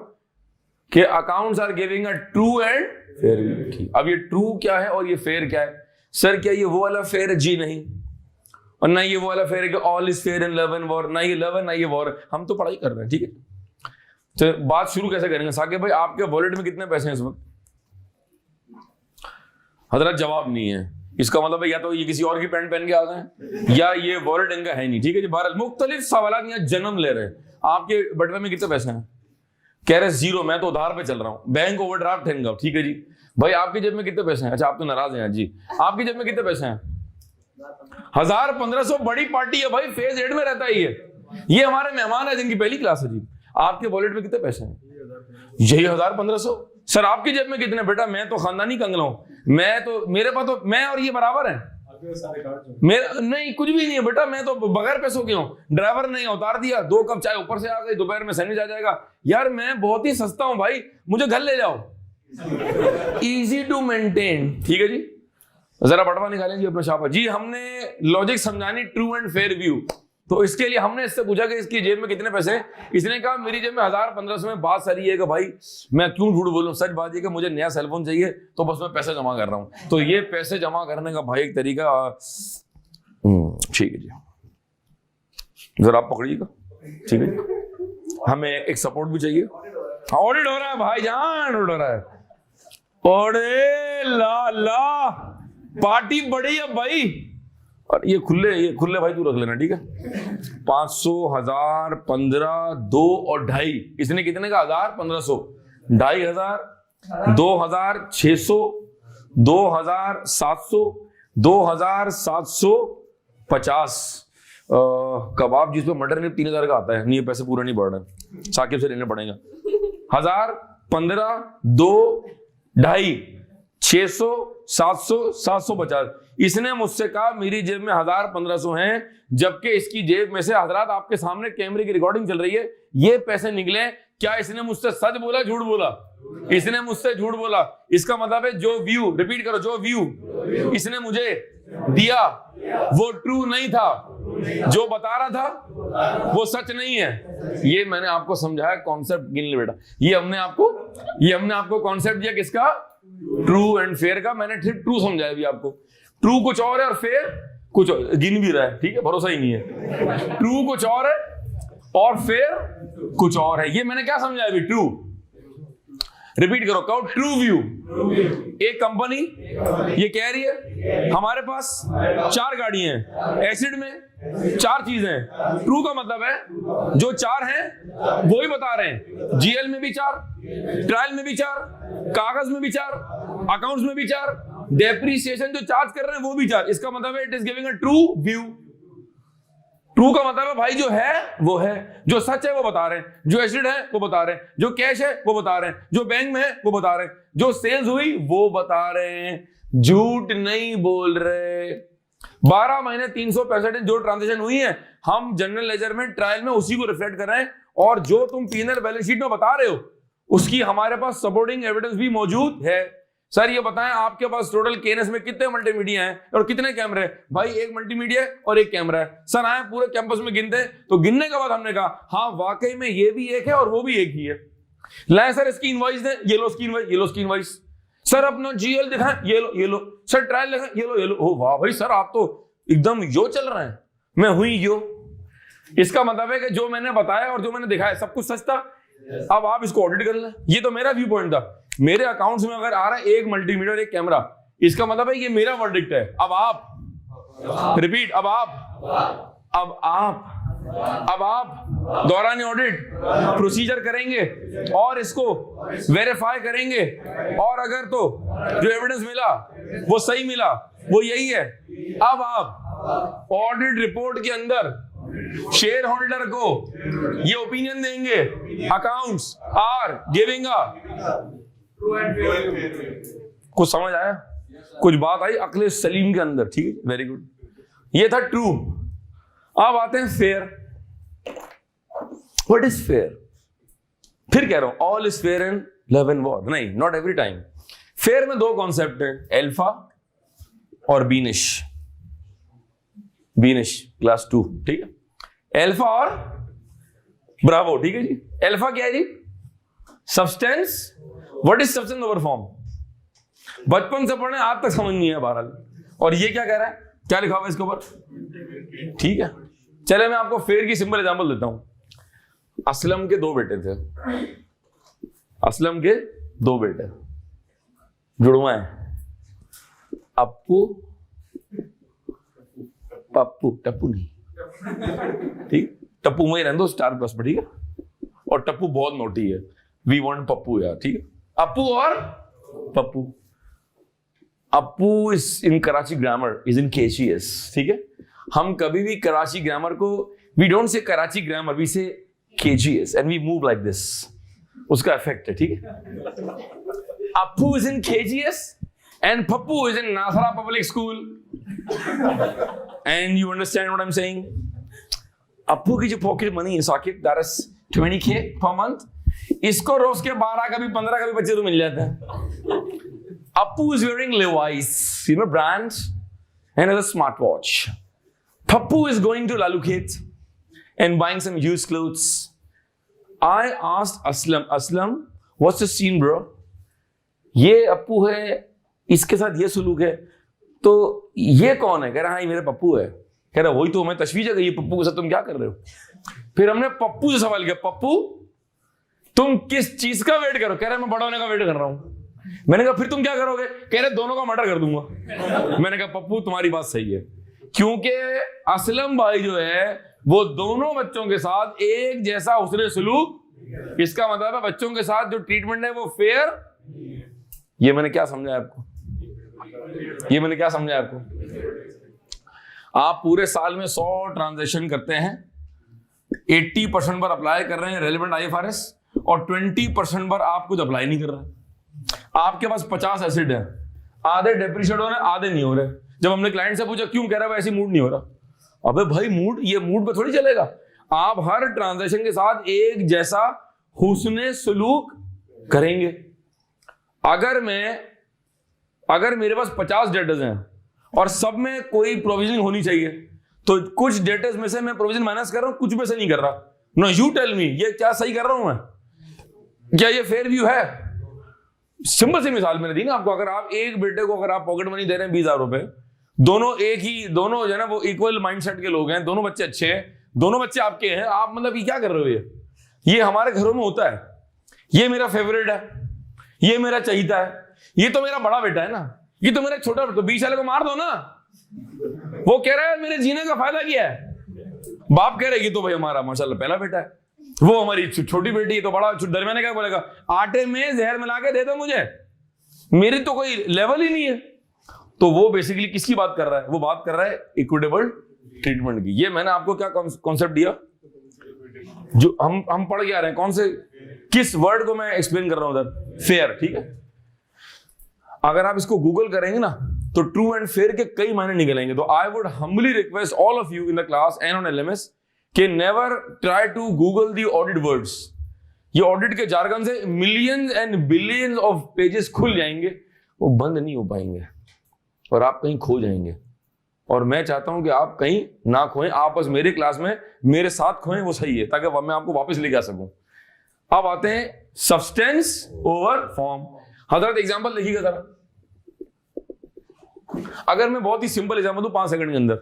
कि accounts are giving a true and fair view. अब ये ट्रू क्या है और ये फेयर क्या है? सर क्या ये वो वाला फेयर है? जी नहीं. और ना ये वो वाला फेयर है कि all is fair in love and war, ना ये लव है ना ये वॉर. हम तो पढ़ाई कर रहे हैं, ठीक है. तो बात शुरू कैसे करेंगे? साकिब भाई आपके वॉलेट में कितने पैसे हैं इस वक्त? हजरत जवाब नहीं है. इसका मतलब है या तो ये किसी और की पैंट पहन के आते हैं या ये वॉलेट इनका है नहीं. ठीक है जी. भारत मुख्तलिफ सवाल यहाँ जन्म ले रहे हैं. आपके बटवे में कितने पैसे हैं? कह रहे जीरो, मैं तो उधार पे चल रहा हूँ, बैंक ओवरड्राफ्ट है इनका. ठीक है जी. भाई आपकी जेब में कितने पैसे हैं? अच्छा आप तो नाराज हैं जी. आपकी जेब में कितने पैसे हैं? 1000-1500. बड़ी पार्टी है भाई, फेज 8 में रहता है ये हमारे मेहमान है जिनकी पहली क्लास है जी. आपके वॉलेट में कितने पैसे हैं? यही 1000-1500. सर आपकी जेब में कितने? बेटा मैं तो खानदानी कंगला हूं, मैं तो मेरे पास तो मैं और ये बराबर है. मेरा नहीं कुछ भी नहीं है बेटा, मैं तो बगैर पैसों के हूं. ड्राइवर नहीं उतार दिया, 2 कप चाय ऊपर से आ गई, दोपहर में सैंडविच आ जाएगा. यार मैं बहुत ही सस्ता हूं भाई, मुझे घर ले जाओ. Easy to maintain. ठीक है जी. जरा बटवा निकालें जी अपना शापा जी. हमने लॉजिक समझानी ट्रू एंड फेयर व्यू. तो इसके लिए हमने इससे पूछा कि इसकी जेब में कितने पैसे हैं. इसने कहा मेरी जेब में 1000-1500 में. बात सारी है कि भाई मैं क्यों झूठ बोलूं, सच बात है कि मुझे नया सेलफोन चाहिए तो बस मैं पैसे जमा कर रहा हूं. तो ये पैसे जमा करने का भाई एक तरीका. ठीक है जी, जरा आप पकड़िएगा. ठीक है, हमें एक सपोर्ट भी चाहिए. ऑडिट हो रहा है भाई जान, ऑडिट हो रहा है. ओडे ला पार्टी बड़ी है भाई. और ये खुले भाई तू रख लेना. ठीक है. 500, 1000, 15, 2 और 2.5. इसने कितने का? 1000-1500. 2500, 2600, 2700, 2750। कबाब जिसमें मटर नहीं 3000 का आता है, नहीं पैसे पूरा नहीं बढ़ रहे, साकिब से लेने पड़ेगा। 1000, 15, 2, 2.5, 600, 700, 750। इसने मुझसे कहा मेरी जेब में 1000-1500 हैं, जबकि इसकी जेब में से हजरात आपके सामने कैमरे की रिकॉर्डिंग चल रही है, ये पैसे निकले। क्या इसने मुझसे सच बोला झूठ बोला? इसने मुझसे झूठ बोला। इसका मतलब है जो व्यू, रिपीट करो, जो व्यू इसने मुझे दिया वो ट्रू नहीं था, जो बता रहा था वो सच नहीं है। ये मैंने आपको समझाया कॉन्सेप्ट, गिन ले बेटा। ये हमने आपको कॉन्सेप्ट दिया किसका? ट्रू एंड फेयर का। मैंने ठीक ट्रू समझाया भी आपको। ट्रू कुछ और है और फेयर कुछ और, गिन भी रहा है, ठीक है, भरोसा ही नहीं है। ट्रू कुछ और है और फेयर कुछ और है। ये मैंने क्या समझाया अभी? ट्रू, रिपीट करो, कहो ट्रू व्यू। एक कंपनी ये कह रही है हमारे पास 4 गाड़ियां हैं, एसिड में 4 चीजें हैं। ट्रू का मतलब है जो 4 हैं वो ही बता रहे हैं। जीएल में भी 4, ट्रायल में भी 4, कागज में भी 4, अकाउंट्स में भी 4, डेप्रिसिएशन जो चार्ज कर रहे हैं वो भी 4। इसका मतलब है it is giving a true view. True का मतलब है भाई जो है वो है, जो सच है वो बता रहे हैं, जो एसिड है वो बता रहे हैं, जो कैश है वो बता रहे हैं, जो बैंक में है वो बता रहे हैं, जो सेल्स हुई वो बता रहे हैं, झूठ नहीं बोल रहे। 12 महीने 365 दिन जो ट्रांजेक्शन हुई है, हम जनरल लेजर में ट्रायल में उसी को रिफ्लेक्ट कर रहे हैं। और जो तुम P&L बैलेंस शीट में बता रहे हो उसकी हमारे पास सपोर्टिंग एविडेंस भी मौजूद है। सर ये बताएं आपके पास टोटल केएनएस में कितने मल्टीमीडिया हैं और कितने कैमरे हैं? भाई एक मल्टीमीडिया और एक कैमरा है। सर आए पूरे कैंपस में गिनते, तो गिनने के बाद हमने कहा हाँ वाकई में ये भी एक है और वो भी एक ही है। लाए सर इसकी इनवॉइस दें, ये लो इसकी इनवॉइस, ये लो इसकी इनवॉइस। सर अपना जीएल दिखाएं, ये लो ये लो। सर ट्रायल दिखाएं, ये लो ये लो। ओ वाह भाई सर आप तो एकदम यो चल रहे हैं। मैं हुई यो। इसका मतलब है कि जो मैंने बताया और जो मैंने दिखाया सब कुछ सच था। अब आप इसको ऑडिट कर लें। ये तो मेरा व्यू पॉइंट था। मेरे अकाउंट्स में अगर आ रहा है एक मल्टीमीडिया और एक कैमरा, इसका मतलब है ये मेरा वर्डिक्ट है। अब आप रिपीट, अब आप दौरान ऑडिट प्रोसीजर करेंगे और इसको वेरीफाई करेंगे, और अगर तो जो एविडेंस मिला वो सही मिला, वो यही है। अब आप ऑडिट रिपोर्ट के अंदर शेयर होल्डर को ये ओपिनियन देंगे, अकाउंट्स आर गिविंग अ। कुछ समझ आया? कुछ बात आई अक्ल सलीम के अंदर? ठीक है, वेरी गुड। ये था ट्रू। अब आते हैं फेयर। What is fair? फिर कह रहा हूं all is fair in love and war. नहीं, नॉट एवरी टाइम। फेयर में 2 कॉन्सेप्ट है, एल्फा और बीनिश। बीनिश क्लास 2, ठीक है। एल्फा और ब्रावो, ठीक है जी। एल्फा क्या है जी? Substance. What is substance over form? बचपन से पढ़ने आज तक समझ नहीं है बहरहाल। और ये क्या कह रहा है, क्या लिखा हुआ है इसके ऊपर? ठीक है, चले मैं आपको फेयर की सिंपल एग्जांपल देता हूं। असलम के 2 बेटे थे। असलम के 2 बेटे जुड़वा है, अप्पू पप्पू। टप्पू नहीं, ठीक, टप्पू वही रहने दो स्टार प्लस पर, ठीक है। और टप्पू बहुत नोटी है, वी वांट पप्पू यार, ठीक है। अप्पू और Pappu. Appu is in Karachi grammar, is in KGS, ठीक है। हम कभी भी कराची ग्रामर को, we don't say Karachi grammar, we say KGS and we move like this. उसका इफेक्ट है, ठीक है। Appu is in KGS and Pappu is in Nasra public school. And you understand what I am saying? Appu की जो पॉकेट मनी है Saqib, that is 20K per month. इसको रोज के 12 कभी 15 कभी 25 तो मिल जाता है। Appu is wearing Levi's, brand, and has a smartwatch. Pappu is going to Lalukhet and buying some used clothes. I asked Aslam, what's the scene, bro? ये अप्पू है, इसके साथ ये सुलूक है, तो ये कौन है? कह रहा हाँ ये मेरे पप्पू है। कह रहा वही तो हमें तशवीश है कि ये पप्पू के साथ तुम क्या कर रहे हो? फिर हमने पप्पू से सवाल किया, पप्पू तुम किस चीज का वेट करो? कह रहे मैं बड़ा होने का वेट कर रहा हूं। मैंने कहा फिर तुम क्या करोगे? कह रहे दोनों का मर्डर कर दूंगा। मैंने कहा पप्पू तुम्हारी बात सही है, क्योंकि असलम भाई जो है वो दोनों बच्चों के साथ एक जैसा उसने सलूक इसका मतलब है बच्चों के साथ जो ट्रीटमेंट है वो फेयर। ये मैंने क्या समझा आपको? ये मैंने क्या समझा आपको? आप पूरे साल में 100 ट्रांजैक्शन करते हैं, 80% पर अप्लाई कर रहे हैं रेलेवेंट IFRS और 20% पर आप कुछ अप्लाई नहीं कर रहे। आपके पास 50 एसेट है, आधे डेप्रिशिएट हो रहे हैं, आधे नहीं हो रहे। जब हमने क्लाइंट से पूछा क्यों, कह रहा है ऐसी मूड नहीं हो रहा। अबे भाई मूड, ये मूड पे थोड़ी चलेगा। आप हर ट्रांजैक्शन के साथ एक जैसा हुस्ने सुलूक करेंगे। अगर मेरे पास 50 डेटर्स हैं और सब में कोई प्रोविजनिंग होनी चाहिए, तो कुछ डेटर्स में से मैं प्रोविजन माइनस कर रहा हूं, कुछ में से नहीं कर रहा। नो यू टेल मी, ये क्या सही कर रहा हूं मैं? क्या ये फेयर व्यू है? सिंपल सी मिसाल मैंने दी ना आपको। अगर आप एक बेटे को अगर आप पॉकेट मनी दे रहे हैं 20,000 रुपए, दोनों जो है ना वो इक्वल माइंडसेट के लोग हैं, दोनों बच्चे अच्छे हैं, दोनों बच्चे आपके हैं, आप मतलब ये क्या कर रहे हो? ये हमारे घरों में होता है। ये मेरा फेवरेट है, ये मेरा चहीता है, ये तो मेरा बड़ा बेटा है ना, ये तो मेरा छोटा बेटा। 20 वाले को मार दो ना, वो कह रहा है मेरे जीने का फायदा किया है। बाप कह रहे ये तो भाई हमारा माशाल्लाह पहला बेटा है, वो हमारी छोटी बेटी है, तो बड़ा दरमियाने क्या बोलेगा, आटे में जहर मिला के दे दो मुझे, मेरी तो कोई लेवल ही नहीं है। तो वो बेसिकली किसकी बात कर रहा है? वो बात कर रहा है इक्विटेबल ट्रीटमेंट की। ये मैंने आपको क्या कॉन्सेप्ट दिया, जो हम पढ़ के आ रहे हैं, कौन से किस वर्ड को मैं एक्सप्लेन कर रहा हूं उधर? फेयर। ठीक है, अगर आप इसको गूगल करेंगे ना तो ट्रू एंड फेयर के कई मायने निकलेंगे। तो I would humbly request all of you in the class and on LMS के never try to Google the audit words. ये ऑडिट के जार्गन से millions and billions of pages खुल जाएंगे, वो बंद नहीं हो पाएंगे और आप कहीं खो जाएंगे। और मैं चाहता हूं कि आप कहीं ना खोएं, आप बस मेरे क्लास में मेरे साथ खोएं, वो सही है, ताकि मैं आपको वापस लेके आ सकूं। अब आते हैं सब्सटेंस ओवर फॉर्म। हजरत एग्जांपल देखिएगा जरा। अगर मैं बहुत ही सिंपल एग्जांपल दूं 5 सेकंड के अंदर।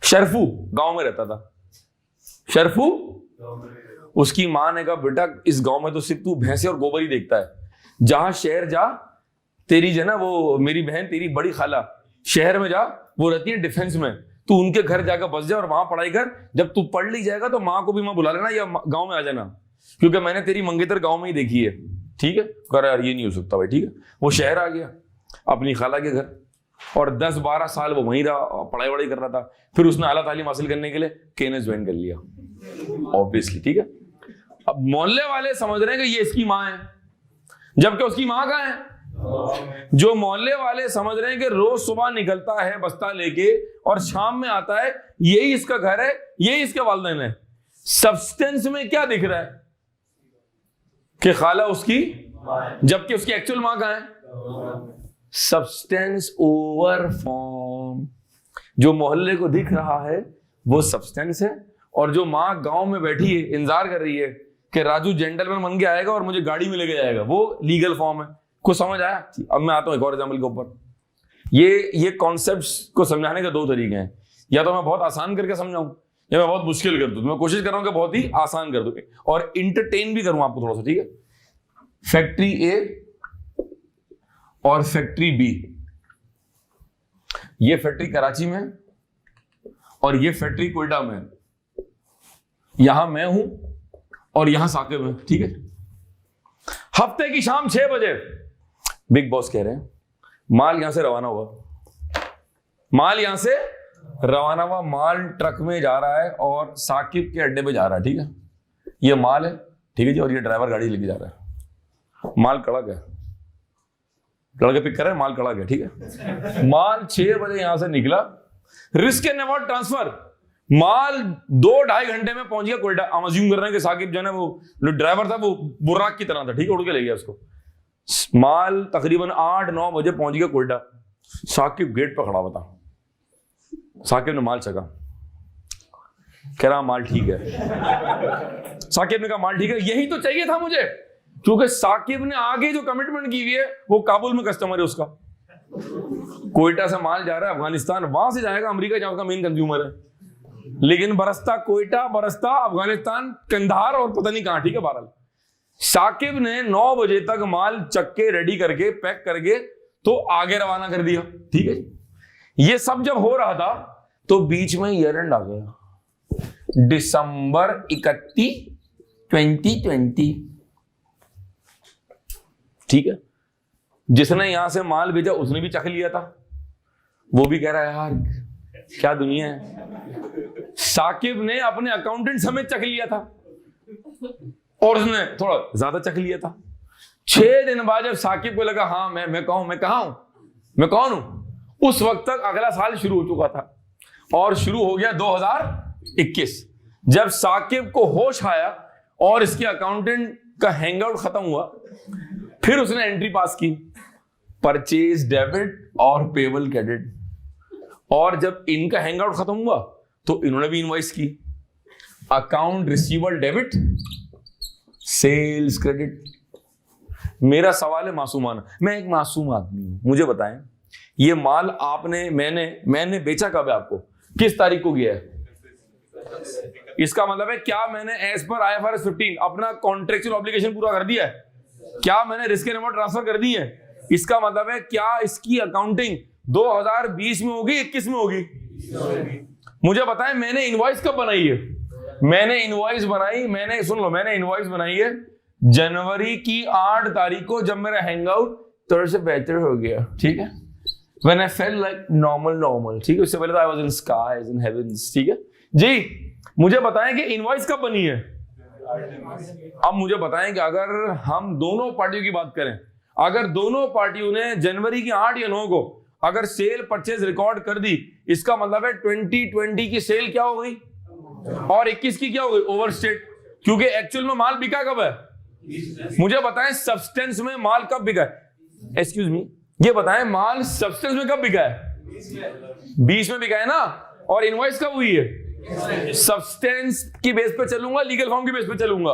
शरफू गांव में रहता था। शरफू, उसकी मां ने कहा बेटा इस गांव में तो सिर्फ तू भैंसे और गोबर ही देखता है, जहां शहर जा, तेरी जो ना वो मेरी बहन तेरी बड़ी खाला शहर में जा, वो रहती है डिफेंस में, तू उनके घर जाकर बस जा और वहां पढ़ाई कर। जब तू पढ़ ली जाएगा तो माँ को भी वहां बुला लेना या गांव में आ जाना, क्योंकि मैंने तेरी मंगेतर गांव में ही देखी है। ठीक है, कर यार ये नहीं हो सकता भाई। ठीक है, वो शहर आ गया अपनी खाला के घर और 10-12 साल वो वहीं रहा, पढ़ाई वढ़ाई कर रहा था। फिर उसने आला तालीम हासिल करने के लिए KNS ज्वाइन कर लिया ऑब्वियसली। ठीक है, अब मोहल्ले वाले समझ रहे हैं कि ये इसकी माँ है, जबकि उसकी माँ कहाँ है? जो मोहल्ले वाले समझ रहे हैं कि रोज सुबह निकलता है बस्ता लेके और शाम में आता है, यही इसका घर है, यही इसके वालिदैन है। सब्सटेंस में क्या दिख रहा है कि खाला उसकी, जबकि उसकी एक्चुअल मां कहां है? Substance over form. जो मोहल्ले को दिख रहा है वो सब्सटेंस है, और जो मां गांव में बैठी है इंतजार कर रही है कि राजू जेंटलमैन बन के आएगा और मुझे गाड़ी में लेके जाएगा, वो लीगल फॉर्म है। कुछ समझ आया? अब मैं आता हूं एक और एग्जाम्पल के ऊपर। ये कॉन्सेप्ट्स को समझाने के 2 तरीके हैं, या तो मैं बहुत आसान करके समझाऊं या मैं बहुत मुश्किल कर दूं। मैं कोशिश कर रहा हूं कि बहुत ही आसान कर दूं और इंटरटेन भी करूं आपको थोड़ा सा। ठीक है, फैक्ट्री A और फैक्ट्री B। ये फैक्ट्री कराची में और ये फैक्ट्री कोयटा में। यहां मैं हूं और यहां साकिब है। ठीक है, हफ्ते की शाम 6 बजे बिग बॉस कह रहे हैं माल यहां से रवाना हुआ, माल यहां से रवाना हुआ, माल ट्रक में जा रहा है और साकिब के अड्डे पे जा रहा है। ठीक है, ये माल है। ठीक है जी, और ये ड्राइवर गाड़ी लेके जा रहा है। माल कड़क है, लड़के पिक कर रहे हैं, माल कड़क है। ठीक है, माल 6 बजे यहां से निकला, रिस्क एंड अवॉइड ट्रांसफर, माल 2-2.5 घंटे में पहुंच गया कोयटा। हम अज्यूम कर रहे हैं कि साकिब जो है ना वो ड्राइवर था वो बुर्राक की तरह था। ठीक है, उड़ के ले गया उसको। माल तकरीबन 8-9 बजे पहुंच गया कोयटा। साकिब गेट पर खड़ा हुआ था। साकिब ने माल चखा, कह रहा माल ठीक है। साकिब ने कहा माल ठीक है, यही तो चाहिए था मुझे, क्योंकि साकिब ने आगे जो कमिटमेंट की हुई है वो काबुल में कस्टमर है उसका। कोयटा से माल जा रहा है अफगानिस्तान, वहां से जाएगा अमेरिका जहां का मेन कंज्यूमर है, लेकिन बरसता कोयटा, बरसता अफगानिस्तान, कंधार और पता नहीं कहां। ठीक है, बहरहाल साकिब ने 9 बजे तक माल चक्के रेडी करके पैक करके तो आगे रवाना कर दिया। ठीक है, ये सब जब हो रहा था तो बीच में ईयर एंड आ गया। दिसंबर 31, 2020। ठीक है, जिसने यहां से माल भेजा उसने भी चख लिया था, वो भी कह रहा है यार क्या दुनिया है। साकिब ने अपने अकाउंटेंट समेत चख लिया था और उसने थोड़ा ज्यादा चख लिया था। 6 दिन बाद जब साकिब को लगा हाँ मैं कौन हूं, उस वक्त तक अगला साल शुरू हो चुका था और शुरू हो गया 2021। जब साकिब को होश आया और इसके अकाउंटेंट का हैंगआउट खत्म हुआ, फिर उसने एंट्री पास की, परचेज डेबिट और पेबल क्रेडिट। और जब इनका हैंगआउट खत्म हुआ तो इन्होंने भी इनवॉइस की, account receivable debit, sales credit. मेरा सवाल है मासूमाना, मैं एक मासूम आदमी हूं, मुझे बताएं ये माल आपने मैंने बेचा कब है, आपको किस तारीख को गया है? इसका मतलब है क्या मैंने एज पर IFRS 15 अपना कॉन्ट्रेक्चुअल ऑब्लिगेशन पूरा कर दिया है? क्या मैंने रिस्क एंड रिवॉर्ड ट्रांसफर कर दी है? इसका मतलब है क्या इसकी अकाउंटिंग 2020 में होगी, 21 में होगी? मुझे बताएं मैंने इनवॉइस कब बनाई है? मैंने इनवॉइस बनाई है जनवरी की 8 तारीख को, जब मेरा हैंगआउट थोड़ा से बेहतर हो गया। ठीक है, when I felt like normal, ठीक है, उससे पहले तो I was in skies in heavens। ठीक है जी, मुझे बताएं कि इनवॉइस कब बनी है? अब मुझे बताएं कि अगर हम दोनों पार्टियों की बात करें, अगर दोनों पार्टियों ने जनवरी की 8 या 9 को अगर सेल परचेज रिकॉर्ड कर दी, इसका मतलब है 2020 की सेल क्या हो गई और 21 की क्या हो गई? ओवरस्टेट, क्योंकि एक्चुअल में माल बिका कब है? मुझे बताएं सब्सटेंस में माल कब बिका है? एक्सक्यूज मी, ये बताएं माल सब्सटेंस में कब बिका है? 20 में बिका है ना। और इनवॉइस कब हुई है? सब्सटेंस की बेस पे चलूंगा, लीगल फॉर्म की बेस पे चलूंगा?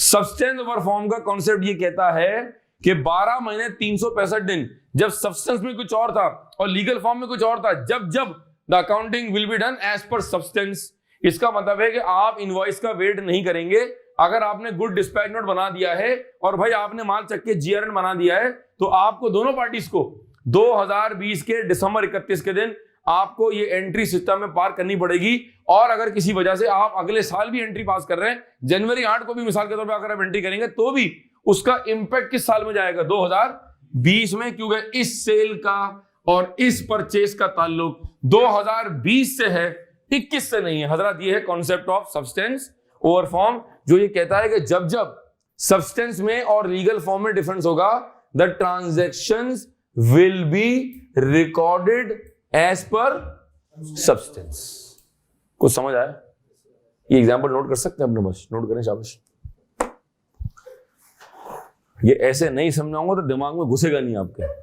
सब्सटेंस ओवर फॉर्म का कॉन्सेप्ट ये कहता है कि 12 महीने 365 दिन, जब सब्सटेंस में कुछ और था और लीगल फॉर्म में कुछ और था, जब the accounting will be done as per substance. इसका मतलब है कि आप इनवॉइस का वेट नहीं करेंगे। अगर आपने गुड डिस्पैच नोट बना दिया है और भाई आपने माल चक के GRN बना दिया है, तो आपको दोनों पार्टीज को 2020 के दिसंबर 31 के दिन आपको ये एंट्री सिस्टम में पार करनी पड़ेगी। और अगर किसी वजह से आप अगले साल भी एंट्री पास कर रहे हैं, जनवरी 8 को भी मिसाल के तौर पर अगर आप एंट्री करेंगे, तो भी उसका इंपैक्ट किस साल में जाएगा? 2020 में, क्योंकि इस सेल का और इस परचेस का ताल्लुक 2020 से है, 21 से नहीं है। हजरत ये है concept of substance over form, जो ये कहता है कि जब सब्सटेंस में और लीगल फॉर्म में डिफरेंस होगा, the transactions will be recorded as per substance. कुछ समझ आया? ये एग्जांपल नोट कर सकते हैं अपने, बस नोट करें, शाबाश। ये ऐसे नहीं समझाऊंगा तो दिमाग में घुसेगा नहीं आपके।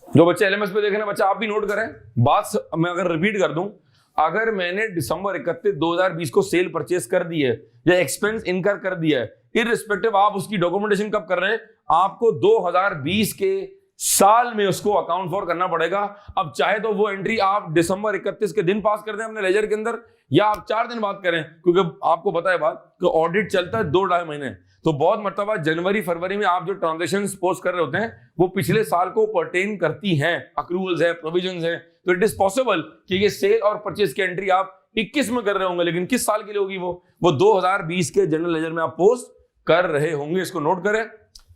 जो बच्चे LMS पे देख रहे हैं, बच्चा आप भी नोट करें। बात मैं अगर रिपीट कर दूं, अगर मैंने दिसंबर 31, 2020 को सेल परचेस कर दी है या एक्सपेंस इनकर कर दिया है, इररिस्पेक्टिव आप उसकी डॉक्यूमेंटेशन कब कर रहे हैं, आपको 2020 के साल में उसको अकाउंट फॉर करना पड़ेगा। अब चाहे तो वो एंट्री आप दिसंबर 31 के दिन पास कर दें अपने लेजर के अंदर, या आप 4 दिन बाद करें, क्योंकि आपको पता है बात कि ऑडिट चलता है 2-2.5 महीने। तो बहुत मर्तबा जनवरी फरवरी में आप जो ट्रांजेक्शन पोस्ट कर रहे होते हैं, वो पिछले साल को पर्टेन करती हैं, अक्रूवल्स है, प्रोविजंस है। तो इट इज पॉसिबल कि ये सेल और परचेज की एंट्री आप 21 में कर रहे होंगे, लेकिन किस साल के लिए होगी वो 2020 के जनरल लेजर में आप पोस्ट कर रहे होंगे। इसको नोट करें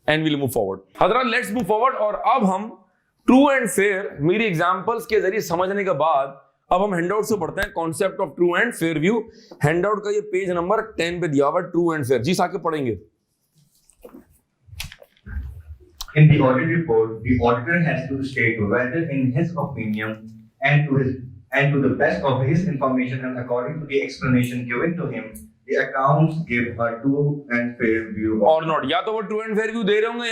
and will move forward. Hazrat let's move forward. और अब हम ट्रू एंड फेयर मेरी एग्जांपल्स के जरिए समझने के बाद अब हम हैंडआउट से पढ़ते हैं concept of true and fair view. Handout का ये पेज नंबर 10 पे दिया हुआ है, ट्रू एंड फेयर। जी साके पढ़ेंगे। In the audit report, the auditor has to state whether, in his opinion, and to the best of his information and according to the explanation given to him, the accounts give a true and fair view of. और not, या तो वो true and fair view दे रहे होंगे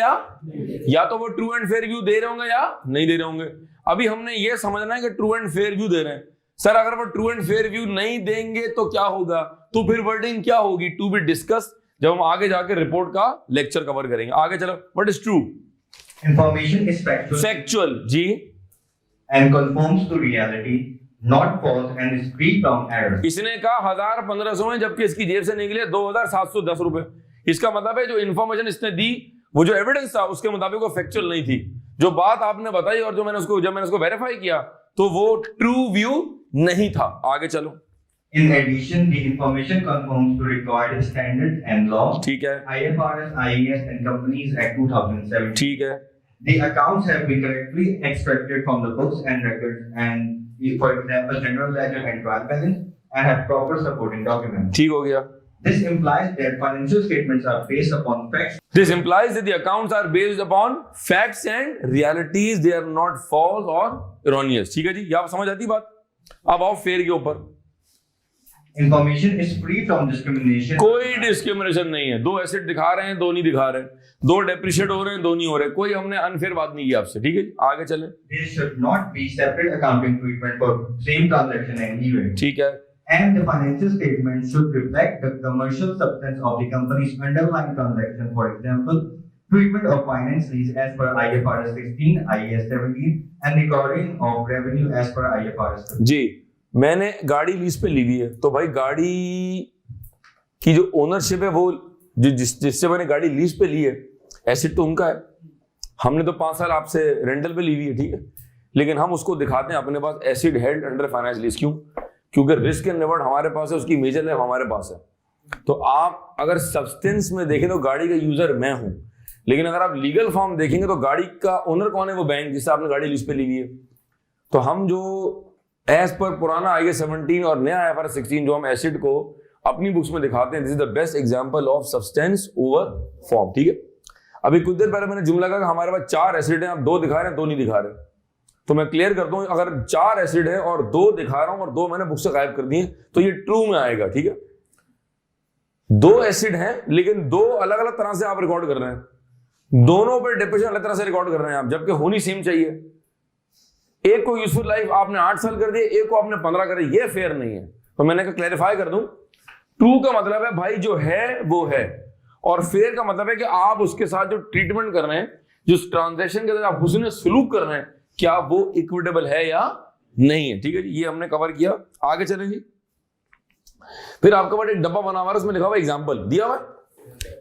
या तो वो true and fair view दे रहे होंगे या नहीं दे रहे होंगे। अभी हमने ये समझना है कि ट्रू एंड फेयर व्यू दे रहे हैं। सर अगर वो ट्रू एंड फेयर व्यू नहीं देंगे तो क्या होगा? तो फिर वर्डिंग क्या होगी? टू बी डिस्कस, जब हम आगे जाकर रिपोर्ट का लेक्चर कवर करेंगे। आगे चलो, what is true? Information is factual जी, and conforms to reality, not false and is free from error. इसने कहा 1500 में, जबकि इसकी जेब से निकले 2710 रुपए। इसका मतलब है जो इन्फॉर्मेशन इसने दी, वो जो एविडेंस था उसके मुताबिक वो फैक्चुअल नहीं थी। जो बात आपने बताई और जब मैंने उसको वेरीफाई किया, तो वो ट्रू व्यू नहीं था। आगे चलो। In addition, the information conforms to required standards and law. ठीक है, IFRS, IAS and Companies Act 2007. ठीक है, The accounts have been correctly extracted from the books and records, and for example, general ledger and trial balance, and have proper supporting documents. ठीक हो गया। This implies that financial statements are based upon facts. This implies that the accounts are based upon facts and realities. They are not false or erroneous. ठीक है जी, ये आप समझ आती बात। अब आओ फेयर के ऊपर। Information is free from discrimination. कोई डिस्क्रिमिनेशन नहीं है। दो एसेट दिखा रहे हैं, दो नहीं दिखा रहे, दो डेप्रिशिएट हो रहे हैं, दो नहीं हो रहे, कोई हमने अनफेयर बात नहीं की आपसे। ठीक है, आगे चले। There should not be separate accounting treatment for same transaction and event. ठीक है, And the financial statement should reflect the commercial substance of the company's underlying transaction. For example, treatment of finance lease as per IFRS 16, IAS 17, and recording of revenue as per IFRS 15. जी, मैंने गाड़ी lease पे ली हुई है, तो भाई गाड़ी की जो ओनरशिप है वो जिससे मैंने गाड़ी लीज पे ली है, एसेट तो उनका है। हमने तो 5 साल आपसे रेंटल पे ली हुई है, ठीक है, लेकिन हम उसको दिखाते हैं अपने पास asset held under finance lease. क्यों? क्योंकि रिस्क एंड रिवॉर्ड हमारे पास है, उसकी मेजर लाइफ हमारे पास है। तो आप अगर सब्सटेंस में देखें तो गाड़ी का यूजर मैं हूं, लेकिन अगर आप लीगल फॉर्म देखेंगे तो गाड़ी का ओनर कौन है? वो बैंक जिससे आपने गाड़ी लीज पे ली हुई है। तो हम जो एज पर पुराना IAS 17 और नया IFRS 16 जो हम एसेट को अपनी बुक्स में दिखाते हैं, this is the best example of substance over form. ठीक है, अभी कुछ देर पहले मैंने जुमला कहा कि हमारे पास 4 एसिड हैं, आप 2 दिखा रहे हैं, 2 नहीं दिखा रहे। तो मैं क्लियर कर दूं, अगर 4 एसिड है और 2 दिखा रहा हूं और 2 मैंने बुक से गायब कर दिए तो ये ट्रू में आएगा। ठीक है, 2 एसिड हैं लेकिन 2 अलग अलग तरह से आप रिकॉर्ड कर रहे हैं, दोनों पर डेप्रिसिएशन अलग तरह से रिकॉर्ड कर रहे हैं आप, जबकि होनी सेम चाहिए। एक को यूजफुल लाइफ आपने 8 साल कर दिए, एक को आपने 15 कर दिए, ये फेयर नहीं है। तो मैंने कहा क्लैरिफाई कर दूं, ट्रू का मतलब है भाई जो है वो है, और फेयर का मतलब है कि आप उसके साथ जो ट्रीटमेंट कर रहे हैं, जो ट्रांजैक्शन के अंदर आप हुस्न सलूक कर रहे हैं, क्या वो इक्विटेबल है या नहीं है। ठीक है जी, ये हमने कवर किया। आगे चलें जी। फिर आपके पास एक डब्बा बना हुआ है, उसमें लिखा हुआ एग्जाम्पल दिया हुआ है।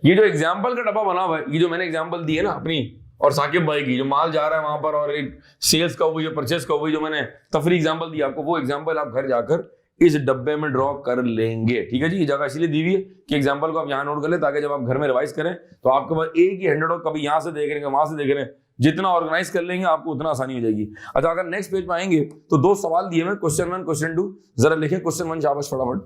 ये जो एग्जाम्पल का डब्बा बना हुआ है, ये जो मैंने एग्जाम्पल दी है ना अपनी और साकिब भाई की, जो माल जा रहा है वहां पर, और एक सेल्स का हुई, परचेस का हुई, जो मैंने तफरी एग्जाम्पल दी आपको, वो एग्जाम्पल आप घर जाकर इस डब्बे में ड्रॉ कर लेंगे। ठीक है जी, ये जगह इसलिए दी हुई है कि एग्जाम्पल को आप यहाँ नोट कर ले, ताकि जब आप घर में रिवाइज करें तो आपके पास एक ही 100 कभी यहां से देख रहे हैं, वहां से देख रहे हैं, जितना ऑर्गेनाइज कर लेंगे आपको उतना आसानी हो जाएगी। अच्छा, अगर नेक्स्ट पेज पे आएंगे तो 2 सवाल दिए हैं, क्वेश्चन 1, क्वेश्चन 2, जरा लिखें क्वेश्चन 1 शाबाश फटाफट।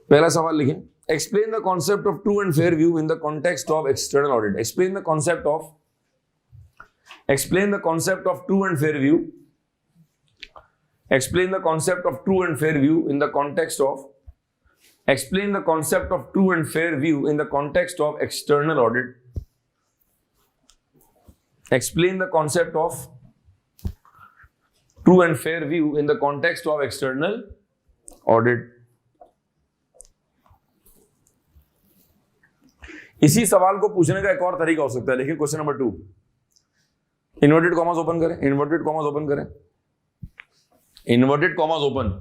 पहला सवाल लिखें, explain the concept of true and fair view in the context of external audit. Explain the concept of true and fair view, explain the concept of true and fair view in the context of explain the concept of true and fair view in the context of external audit. Explain the concept of true and fair view in the context of external audit. इसी सवाल को पूछने का एक और तरीका हो सकता है। देखिए question number 2, inverted commas open करें, इन्वर्टेड कॉमास ओपन करें, इन्वर्टेड कॉमास ओपन,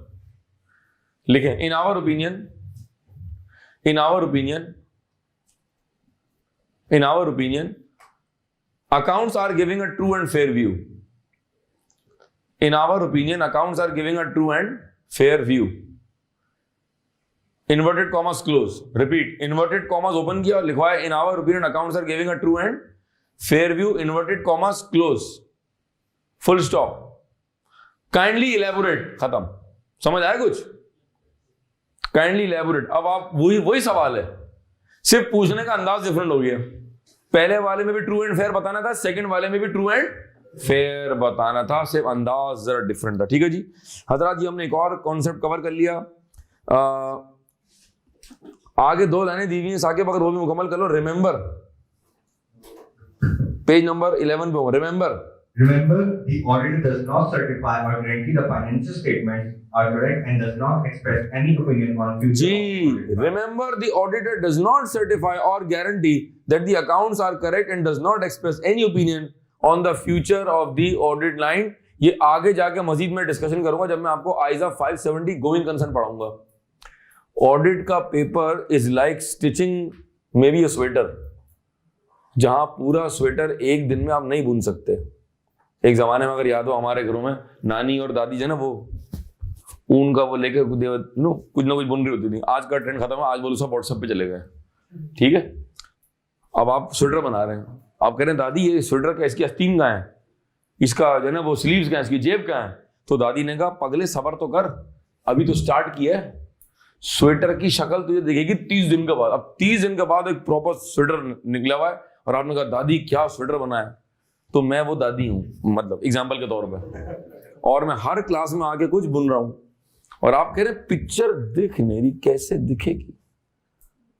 लिखें in our opinion accounts are giving a true and fair view. In our opinion, accounts are giving a true and fair view. Inverted commas close. Repeat. Inverted commas open किया और लिखवाया in our opinion accounts are giving a true and fair view. Inverted commas close. Full stop. Kindly elaborate. खत्म। समझ आया कुछ? Kindly elaborate. अब आप वही सवाल है, सिर्फ पूछने का अंदाज डिफरेंट हो गया। पहले वाले में भी ट्रू एंड फेयर बताना था, सेकंड वाले में भी ट्रू एंड फेयर बताना था, सिर्फ अंदाज जरा डिफरेंट था। ठीक है जी हजरात, जी हमने एक और कॉन्सेप्ट कवर कर लिया। आगे 2 लाइनें दी हुई हैं साकिब, अगर वो भी मुकम्मल कर लो। रिमेंबर, पेज नंबर 11 पे हो। Remember, the auditor does not certify or guarantee the financial statements are correct and does not express any opinion on future. Ji, remember the auditor does not certify or guarantee that the accounts are correct and does not express any opinion on the future of the audit line. ये आगे जाके मजीद में discussion करूंगा जब मैं आपको ISA 570 going concern पढ़ाऊंगा। Audit का paper is like stitching may be a sweater. जहां पूरा स्वेटर एक दिन में आप नहीं बुन सकते। एक जमाने में अगर याद हो हमारे घरों में नानी और दादी जो है ना वो ऊन का वो लेके कुछ ना कुछ बुन रही होती थी। आज का ट्रेंड खत्म है, आज बोलो सब व्हाट्सएप पे चले गए, ठीक है। अब आप स्वेटर बना रहे हैं, आप कह रहे हैं दादी ये स्वेटर का इसकी आस्तीन कहाँ है, इसका जो है ना वो स्लीव्स कहाँ है, इसकी जेब कहाँ है। तो दादी ने कहा पगले सबर तो कर, अभी तो स्टार्ट किया है। स्वेटर की शक्ल तुझे दिखेगी 30 दिन के बाद। अब 30 दिन के बाद एक प्रॉपर स्वेटर निकला हुआ है और आपने कहा दादी क्या स्वेटर बनाया। तो मैं वो दादी हूं, मतलब एग्जाम्पल के तौर पे, और मैं हर क्लास में आके कुछ बुन रहा हूं और आप कह रहे पिक्चर दिख नहीं रही, कैसे दिखेगी,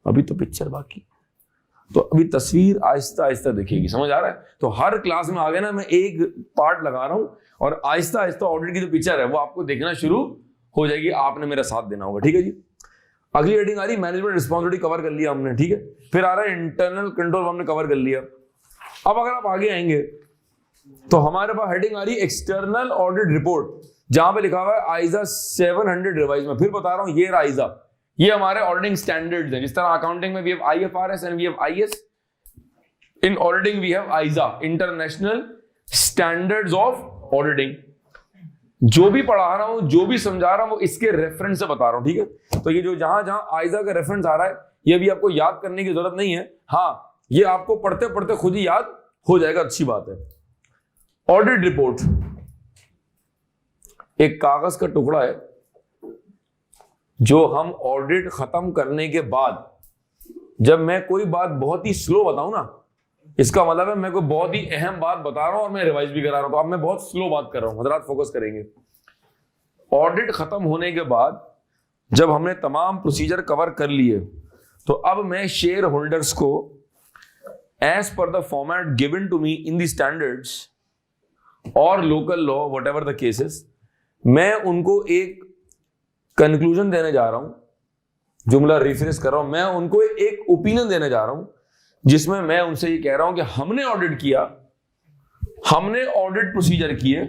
अभी तो पिक्चर बाकी, तो अभी तस्वीर आहिस्ता आहिस्ता दिखेगी, समझ आ रहा है। तो हर क्लास में आगे ना मैं एक पार्ट लगा रहा हूं और आहिस्ता आहिस्ता ऑडिट की जो पिक्चर है वो आपको देखना शुरू हो जाएगी, आपने मेरा साथ देना होगा, ठीक है जी। अगली हेडिंग आ रही मैनेजमेंट रिस्पॉन्सिबिलिटी, कवर कर लिया हमने, ठीक है। फिर आ रहा है इंटरनल कंट्रोल, हमने कवर कर लिया। अब अगर आप आगे आएंगे तो हमारे पास हेडिंग आ रही है एक्सटर्नल ऑडिट रिपोर्ट, जहां पे लिखा हुआ है आईजा 700 रिवाइज में। फिर बता रहा हूं ये रहा आईजा, ये हमारे ऑडिटिंग स्टैंडर्ड्स हैं। जिस तरह अकाउंटिंग में we have IFRS and we have IAS, in auditing we have ISA, international standards of auditing. जो भी पढ़ा रहा हूं, जो भी समझा रहा हूं, वो इसके रेफरेंस से बता रहा हूं, ठीक है। तो ये जो जहां जहां आईजा का रेफरेंस आ रहा है ये भी आपको याद करने की जरूरत नहीं है, हाँ ये आपको पढ़ते पढ़ते खुद ही याद हो जाएगा, अच्छी बात है। ऑडिट रिपोर्ट एक कागज का टुकड़ा है जो हम ऑडिट खत्म करने के बाद, जब मैं कोई बात बहुत ही स्लो बताऊं ना, इसका मतलब है मैं कोई बहुत ही अहम बात बता रहा हूं और मैं रिवाइज भी करा रहा हूं, तो अब मैं बहुत स्लो बात कर रहा हूं, हजरात फोकस करेंगे। ऑडिट खत्म होने के बाद जब हमने तमाम प्रोसीजर कवर कर लिए, तो अब मैं शेयर होल्डर्स को as per the format given to me in the standards और local law whatever the cases, मैं उनको एक कंक्लूजन देने जा रहा हूं, जुमला रिफ्रेश कर रहा हूं, मैं उनको एक ओपिनियन देने जा रहा हूं जिसमें मैं उनसे ये कह रहा हूं कि हमने ऑडिट किया, हमने ऑडिट प्रोसीजर किए,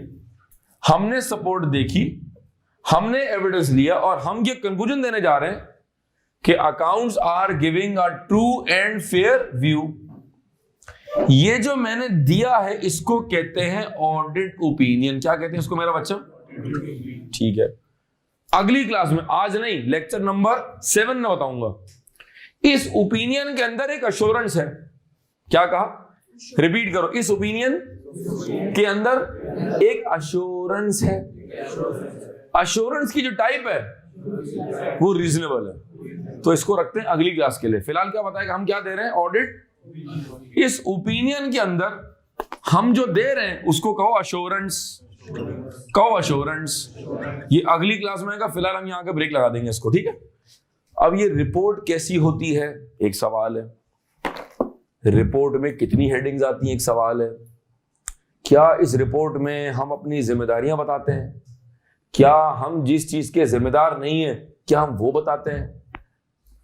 हमने सपोर्ट देखी, हमने एविडेंस लिया और हम ये कंक्लूजन देने जा रहे हैं कि accounts are giving a true and fair view. ये जो मैंने दिया है इसको कहते हैं ऑडिट ओपिनियन। क्या कहते हैं इसको मेरा बच्चा? ठीक है। अगली क्लास में, आज नहीं, लेक्चर नंबर 7 में बताऊंगा। इस ओपिनियन के अंदर एक अश्योरेंस है। क्या कहा? रिपीट करो। इस ओपिनियन के अंदर एक अश्योरेंस है। अश्योरेंस की जो टाइप है वो रीजनेबल है, तो इसको रखते हैं अगली क्लास के लिए। फिलहाल क्या बताएगा, हम क्या दे रहे हैं? ऑडिट। इस ओपिनियन के अंदर हम जो दे रहे हैं उसको कहो अश्योरेंस, कहो अश्योरेंस। ये अगली क्लास में आएगा, फिलहाल हम यहां का ब्रेक लगा देंगे इसको, ठीक है। अब ये रिपोर्ट कैसी होती है एक सवाल है, रिपोर्ट में कितनी हेडिंग्स आती हैं एक सवाल है, क्या इस रिपोर्ट में हम अपनी जिम्मेदारियां बताते हैं, क्या हम जिस चीज के जिम्मेदार नहीं है क्या हम वो बताते हैं,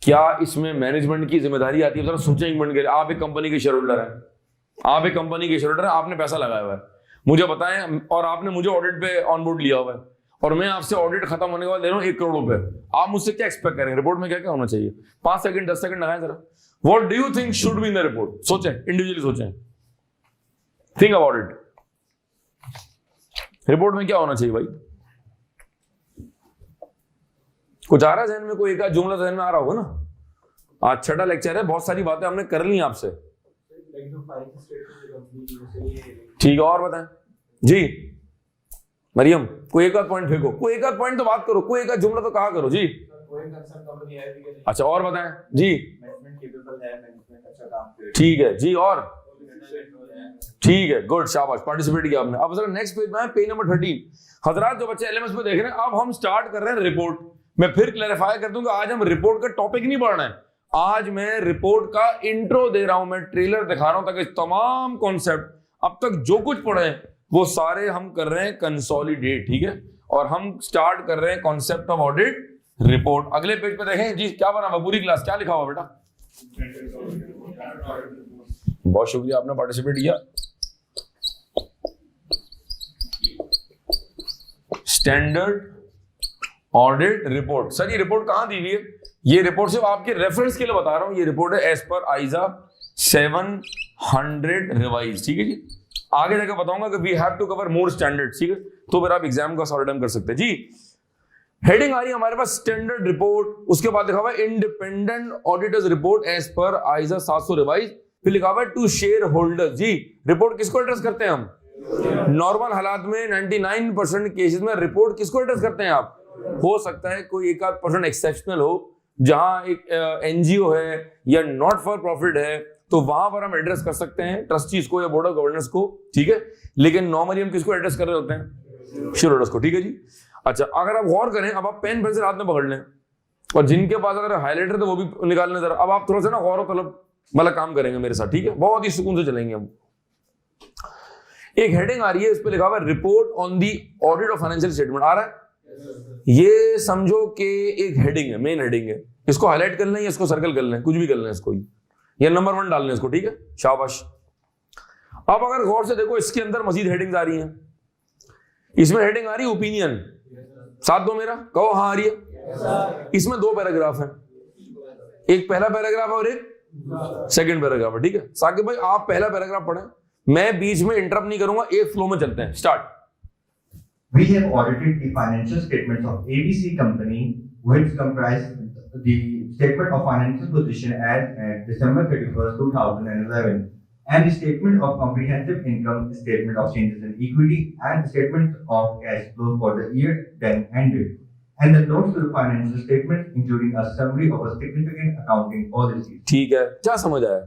क्या इसमें मैनेजमेंट की जिम्मेदारी आती है? सोचें एक मिनट के लिए, आप एक कंपनी के शेयर होल्डर हैं, आप एक कंपनी के शेयर होल्डर हैं, आपने पैसा लगाया हुआ है, मुझे बताएं, और आपने मुझे ऑडिट पे ऑन बोर्ड लिया हुआ है और मैं आपसे ऑडिट खत्म होने के बाद ले रहा हूं 1 करोड़ रुपए, आप मुझसे क्या एक्सपेक्ट करें? रिपोर्ट में क्या क्या होना चाहिए? 5 सेकंड 10 सेकंड लगाएं जरा। What do you think should be in the report? सोचें, इंडिविजुअली सोचें, थिंक अबाउट इट। रिपोर्ट में क्या होना चाहिए भाई? कुछ आ रहा है जहन में? कोई एक आध जुमला जहन में आ रहा होगा ना? आज छठा लेक्चर है, बहुत सारी बातें हमने कर ली आपसे, ठीक है। और बताएं जी, मरियम, कोई एक आध पॉइंट फेंको, कोई एक आध पॉइंट तो बात करो, कोई एक आध जुमला तो कहा करो जी। अच्छा, और बताएं जी। ठीक है जी, और ठीक है, गुड, शाबाश, पार्टिसिपेट किया आपने। अब नेक्स्ट पेज में, पेज नंबर 13। हजरात जो बच्चे एलएमएस पे देख रहे हैं, अब हम स्टार्ट कर रहे हैं रिपोर्ट। मैं फिर क्लैरिफाई कर दूंगा, आज हम रिपोर्ट का टॉपिक नहीं पढ़ना है, आज मैं रिपोर्ट का इंट्रो दे रहा हूं, मैं ट्रेलर दिखा रहा हूं, ताकि तमाम कॉन्सेप्ट अब तक जो कुछ पढ़े वो सारे हम कर रहे हैं कंसोलिडेट, ठीक है। और हम स्टार्ट कर रहे हैं कॉन्सेप्ट ऑफ ऑडिट रिपोर्ट। अगले पेज पे देखें जी, क्या बना हुआ पूरी क्लास, क्या लिखा हुआ बेटा? बहुत शुक्रिया, आपने पार्टिसिपेट किया। Standard audit report. सर ये रिपोर्ट कहां दी हुई है? ये रिपोर्ट सिर्फ आपके रेफरेंस के लिए बता रहा हूं, ये रिपोर्ट है एज पर आईजा 100 रिवाइज, ठीक है जी। आगे जाकर बताऊंगा कि we have to cover more standard, ठीक है, तो फिर आप एग्जाम का सॉल्व टाइम कर सकते हैं जी। हेडिंग आ रही है हमारे पास स्टैंडर्ड रिपोर्ट, उसके बाद लिखा हुआ है independent auditors report as per आईजा 700 revise, फिर लिखा हुआ है टू शेयर होल्डर्स। जी, रिपोर्ट किसको एड्रेस करते हैं हम? नॉर्मल हालात में 99% केसेस में रिपोर्ट किसको एड्रेस करते हैं आप? हो सकता है कोई एक आध % एक्सेप्शनल हो, जहां एक एनजीओ है या नॉट फॉर प्रॉफिट है, तो वहां पर हम एड्रेस कर सकते हैं ट्रस्टीज को या बोर्ड ऑफ गवर्नर्स को, ठीक है। लेकिन नॉर्मली हम किसको एड्रेस कर रहे होते हैं? शेयर होल्डर्स को, ठीक है जी। अच्छा, अगर आप गौर करें, अब आप पेन पेंसिल हाथ में पकड़ लें और जिनके पास अगर हाइलाइटर तो वो भी निकाल लें जरा। अब आप थोड़ा सा ना गौर तलब वाला काम करेंगे मेरे साथ, ठीक है, बहुत ही सुकून से चलेंगे हम। एक हेडिंग आ रही है, इस पे लिखा हुआ है report on the audit of financial statement. आ रहा है? ये समझो कि एक हेडिंग है, मेन हेडिंग है, इसको हाईलाइट कर लें या इसको सर्कल कर लें, कुछ भी कर लें इसको, या नंबर 1 डाल लें इसको, ठीक है, शाबाश। अब अगर गौर से देखो, इसके अंदर मजीद हेडिंग्स आ रही हैं। इसमें हेडिंग आ रही है ओपिनियन, साथ दो मेरा, कहो हाँ आ रही है। इसमें 2 पैराग्राफ हैं, एक पहला पैराग्राफ है और एक सेकंड पैराग्राफ है, ठीक है। साकिब भाई आप पहला पैराग्राफ पढ़ें, मैं बीच में इंटरप्ट नहीं करूंगा, एक फ्लो में चलते हैं। Start. We have audited the financial statements of ABC company, which comprise the statement of financial position as at December 31st, 2011, and the statement of comprehensive income, statement of changes in equity, and statement of cash flow for the year then ended, and the notes to the financial statement, including a summary of a significant accounting policies. ठीक है, क्या समझ आया?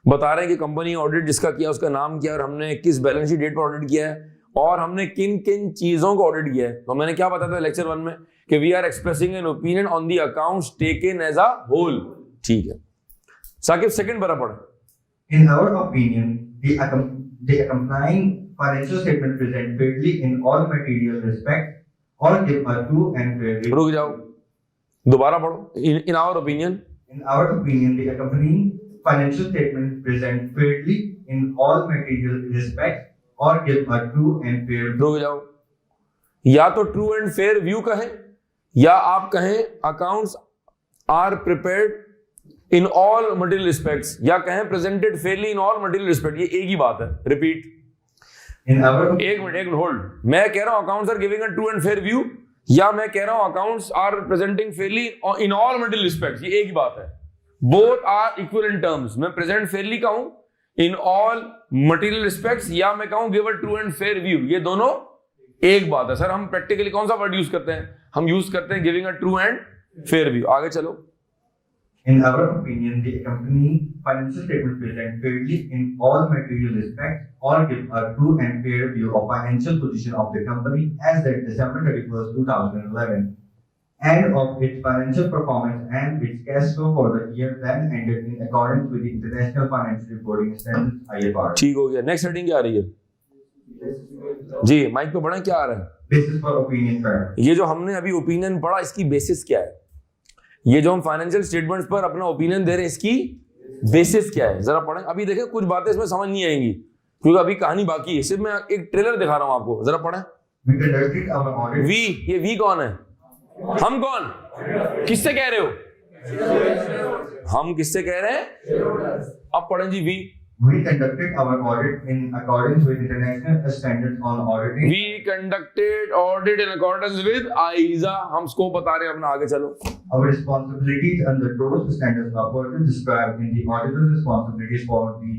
बता रहे हैं कि company audit जिसका किया उसका नाम क्या, और हमने किस बैलेंस शीट डेट पर ऑडिट किया है, और हमने किन किन चीजों को ऑडिट किया है। तो मैंने क्या बताया था लेक्चर 1 में कि we are expressing an opinion on the accounts taken as a whole, ठीक है। साकिब सेकंड पैरा पढ़। In our opinion, the accompanying financial statement present fairly in all material respects or give a true and fair. रुक जाओ, दोबारा पढ़ो। In our opinion. In our opinion, the accompanying financial statement present fairly in all material respects or give a true and fair. रुक जाओ, या तो true and fair view कहें, या आप कहें accounts are prepared in all material respects, या कहें presented fairly in all material respect. ये एक ही बात है, रिपीट। एक मिनट होल्ड। मैं कह रहा हूं accounts are giving a true and fair view, या मैं कह रहा हूं accounts are presenting fairly in all material respects, ये एक ही बात है। Both are equal in terms. मैं प्रेजेंट फेयरली कहूं इन ऑल मटेरियल रिस्पेक्ट्स, या मैं कहूं give a true and fair view, ये दोनों एक बात है। सर हम प्रैक्टिकली कौन सा वर्ड यूज करते हैं? हम यूज करते हैं giving a true and fair view. आगे चलो। In our opinion, the accompanying financial statement present fairly in all material respects or give a true and fair view of financial position of the company as at December 31st, 2011, and of its financial performance and its cash flow for the year then ended in accordance with the International Financial Reporting Standards (IFRS). ठीक हो गया। Next heading क्या आ रही है? जी mic पे पढ़ें, क्या आ रहा है? Basis for opinion part. ये जो हमने अभी ओपिनियन पढ़ा, इसकी बेसिस क्या है? ये जो हम फाइनेंशियल स्टेटमेंट्स पर अपना ओपिनियन दे रहे हैं, इसकी बेसिस क्या है? जरा पढ़ें। अभी देखें कुछ बातें इसमें समझ नहीं आएंगी क्योंकि अभी कहानी बाकी है, सिर्फ मैं एक ट्रेलर दिखा रहा हूं आपको, जरा पढ़ें। वी, ये वी कौन है? हम कौन? किससे कह रहे हो? हम किससे कह रहे हैं? अब पढ़ें जी। We We conducted our audit in accordance with international standards on auditing. We conducted audit in accordance with AISA. हम स्कोप बता रहे हैं अपना, आगे चलो। Our responsibilities under those standards are further described in the auditor's responsibilities for the